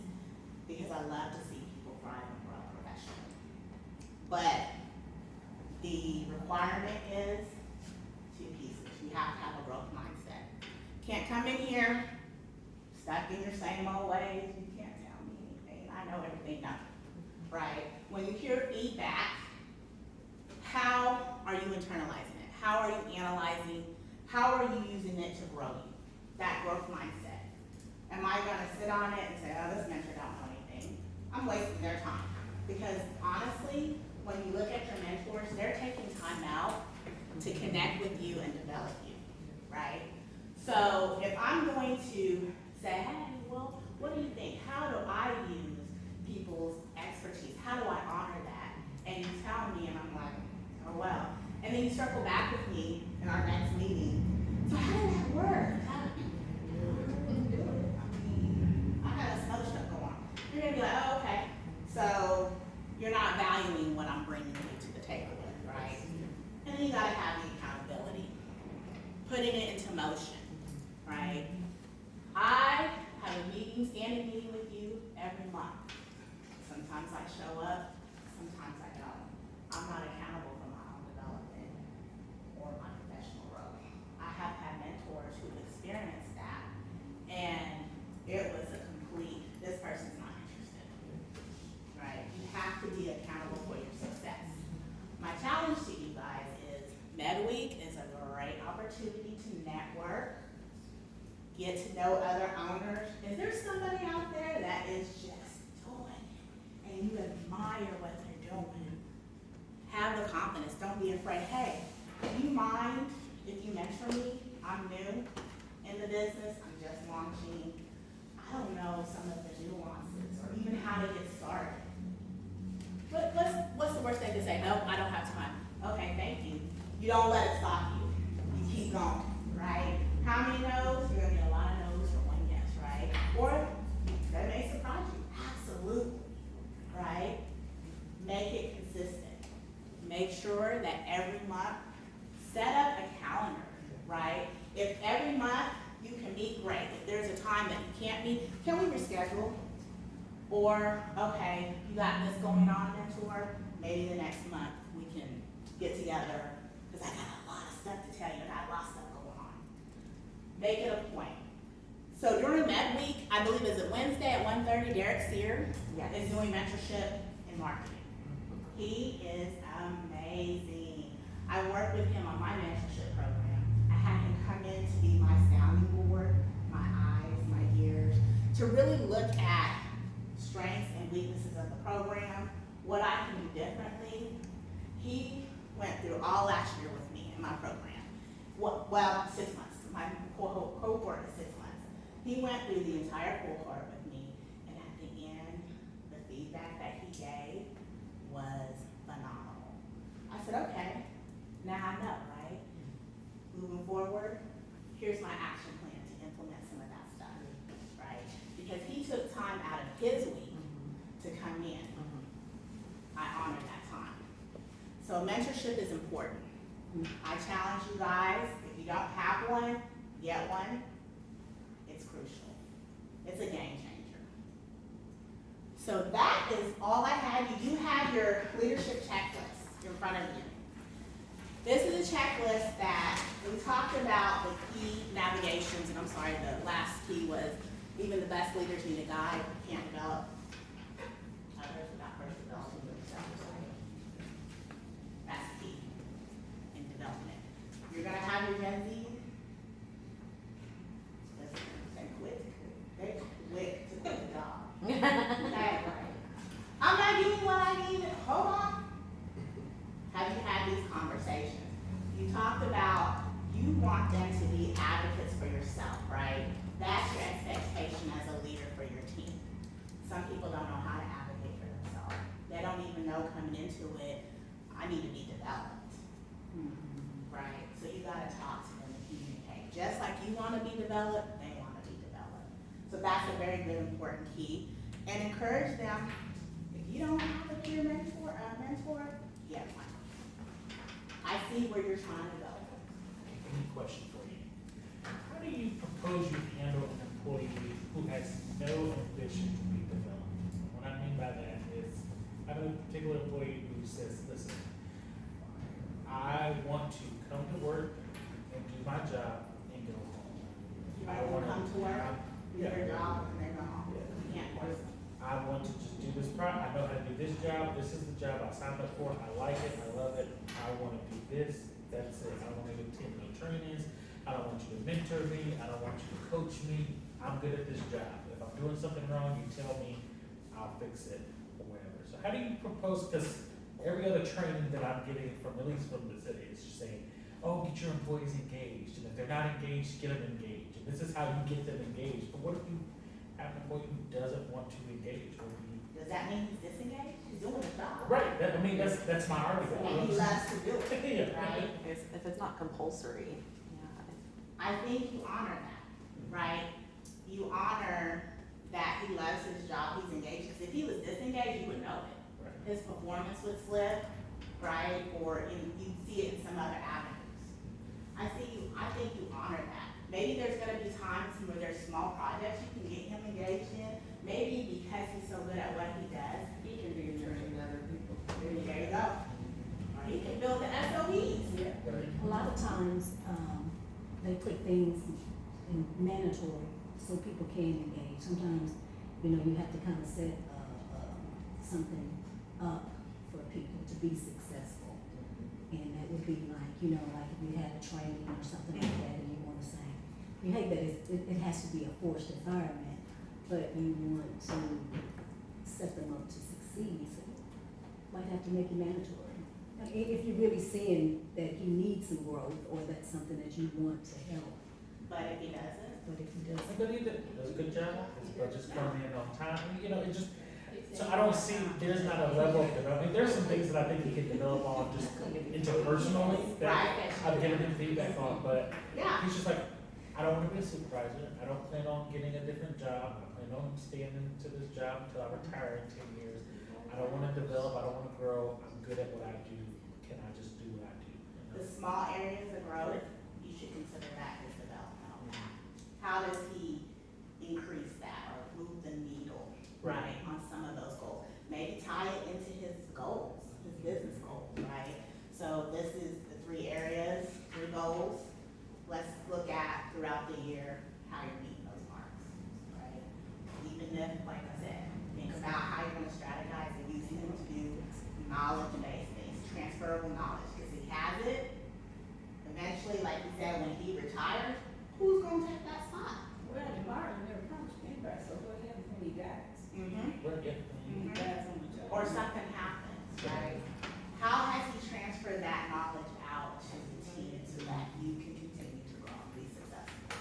because I love to see people thrive and grow professionally. But the requirement is two pieces. You have to have a growth mindset. Can't come in here stuck in your same old ways. You can't tell me anything. I know everything now, right? When you hear feedback, how are you internalizing it? How are you analyzing? How are you using it to grow you? That growth mindset. Am I gonna sit on it and say, oh, this mentor don't know anything? I'm wasting their time. Because honestly, when you look at your mentors, they're taking time out to connect with you and develop you, right? So if I'm going to say, hey, well, what do you think? How do I use people's expertise? How do I honor that? And you tell me, and I'm like, oh, well. And then you circle back with me in our next meeting. So how did that work? How did you do it? I mean, I got some other stuff going on. You're gonna be like, oh, okay. So you're not valuing what I'm bringing you to the table with, right? And then you gotta have the accountability. Putting it into motion, right? I have a standing meeting with you every month. Sometimes I show up, sometimes I don't. I'm not accountable for my own development or my professional growth. I have had mentors who've experienced that, and it was a complete, this person's not interested, right? You have to be accountable for your success. My challenge to you guys is MedWeek is a great opportunity to network, get to know other owners. Is there somebody out there that is just doing it and you admire what they're doing? Have the confidence, don't be afraid. Hey, do you mind if you mentor me? I'm new in the business, I'm just launching. I don't know some of the nuances or even how to get started. What's the worst they can say? Nope, I don't have time. Okay, thank you. You don't let it stop you. You keep going, right? How many no's? You're gonna get a lot of no's for one yes, right? Or that may surprise you. Absolutely, right? Make it consistent. Make sure that every month, set up a calendar, right? If every month you can meet, great. If there's a time that you can't meet, can we reschedule? Or, okay, you got this going on, mentor, maybe the next month we can get together, because I got a lot of stuff to tell you, I got a lot of stuff going on. Make it a point. So during Med Week, I believe is it Wednesday at 1:30, Derek Sear is doing mentorship in marketing. He is amazing. I worked with him on my mentorship program. I had him come in to be my sounding board, my eyes, my ears, to really look at strengths and weaknesses of the program, what I can do differently. He went through all last year with me in my program. Well, 6 months. My cohort is 6 months. He went through the entire cohort with me, and at the end, the feedback that he gave was phenomenal. I said, okay, now I know, right? Moving forward, here's my action plan to implement some of that stuff, right? Because he took time out of his week to come in. I honor that time. So mentorship is important. I challenge you guys, if you don't have one, get one. It's crucial. It's a game changer. So that is all I had. You do have your leadership checklist in front of you. This is a checklist that we talked about the key navigations, and I'm sorry, the last key was even the best leaders need a guide, can't develop others without first developing themselves, right? That's key in development. You're gonna have your Gen Z. Listen, they quit to quit the job. Okay, I'm not giving you what I need, hold on. Have you had these conversations? You talked about you want them to be advocates for yourself, right? That's your expectation as a leader for your team. Some people don't know how to advocate for themselves. They don't even know coming into it, I need to be developed, right? So you gotta talk to them and communicate. Just like you wanna be developed, they wanna be developed. So that's a very good, important key. And encourage them, if you don't have a peer mentor, get one. I see where you're trying to go. Any question for you? How do you propose you handle an employee who has no ambition to be developed? What I mean by that is, I have a particular employee who says, listen, I want to come to work and do my job and go home. You want them to come to work, do Yeah. their job, and then go home. Yeah. You can't force them. I want to just do this I know how to do this job, this is the job I signed up for, I like it, I love it, I wanna do this, that's it. I don't want you to attend no trainings, I don't want you to mentor me, I don't want you to coach me, I'm good at this job. If I'm doing something wrong, you tell me, I'll fix it, or whatever. So how do you propose, because every other training that I'm getting from, at least from the city, is just saying, oh, get your employees engaged, and if they're not engaged, get them engaged, and this is how you get them engaged. But what if you have an employee who doesn't want to engage, or do you? Does that mean he's disengaged? He's doing his job. Right, that's my argument. And he loves to do it, Yeah. right? If it's not compulsory, yeah. I think you honor that, right? You honor that he loves his job, he's engaged. 'Cause if he was disengaged, you would know it. Right. His performance would slip, right? Or you'd see it in some other avenues. I think you honor that. Maybe there's gonna be times where there's small projects you can get him engaged in. Maybe because he's so good at what he does, he can do Training other people. There you go. Or he can build the SOEs. Right. A lot of times, they put things in mandatory so people can engage. Sometimes, you have to kind of set, something up for people to be successful. And that would be like, like if you had a training or something like that and you want to say, you hate that it has to be a forced environment, but you want to set them up to succeed, so you might have to make it mandatory. Like, if you're really seeing that he needs some growth or that's something that you want to help, But if he doesn't, but if he doesn't. But he does a good job, his budget's coming in on time, it just, so I don't see, there's not a level of development. There's some things that I think he can develop on just interpersonally that right? I've given him feedback on, but Yeah. he's just like, I don't wanna be a supervisor, I don't plan on getting a different job, I plan on staying into this job until I retire in 10 years. I don't wanna develop, I don't wanna grow, I'm good at what I do, can I just do what I do? The small areas of growth, you should consider that his developmental path. How does he increase that or move the needle, right, on some of those goals? Maybe tie it into his goals, his business goals, right? So this is the 3 areas, 3 goals. Let's look at throughout the year how you're meeting those marks, right? Even if, like I said, think about how you're gonna strategize and use him to do knowledge-based things, transferable knowledge, because he has it. Eventually, like you said, when he retires, who's gonna take that spot? Well, Martin never promised anybody, so go ahead when he dies. Well, yeah. He dies on the job. Or something happens, right? How has he transferred that knowledge out to the team so that you can continue to grow and be successful?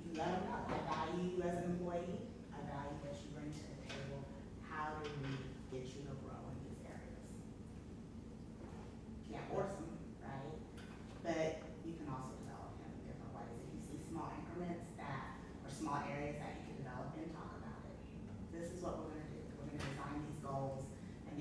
You let them know, I value you as an employee, I value what you bring to the table. How do we get you to grow in these areas? Can't force them, right? But you can also develop him in different ways. If you see small increments or small areas that you can develop in, talk about it. This is what we're gonna do. We're gonna design these goals, and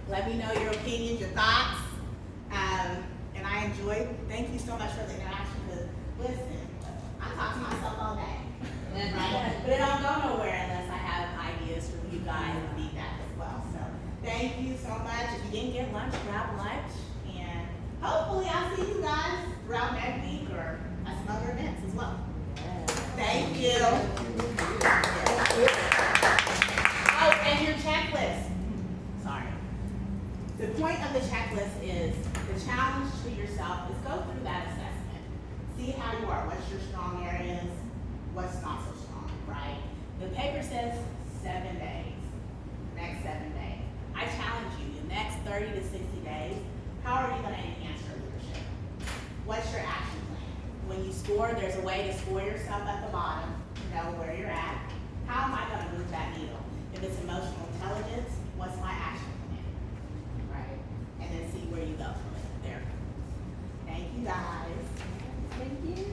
Let me know your opinions, your thoughts. And I enjoyed, thank you so much for the interaction, because listen, I talk to myself all day, right? But it don't go nowhere unless I have ideas from you guys and feedback as well. So thank you so much. If you didn't get lunch, grab lunch. And hopefully I'll see you guys throughout next week or at some other events as well. Thank you. Oh, and your checklist. Sorry. The point of the checklist is, the challenge to yourself is go through that assessment. See how you are, what's your strong areas, what's not so strong, right? The paper says 7 days, next 7 days. I challenge you, the next 30 to 60 days, how are you gonna enhance your leadership? What's your action plan? When you score, there's a way to score yourself at the bottom, to know where you're at. How am I gonna move that needle? If it's emotional intelligence, what's my action plan? Right? And then see where you go from there. Thank you guys. Thank you.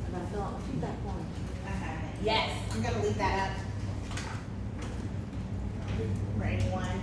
I'm gonna fill out my feedback form. Yes, I'm gonna leave that up for anyone.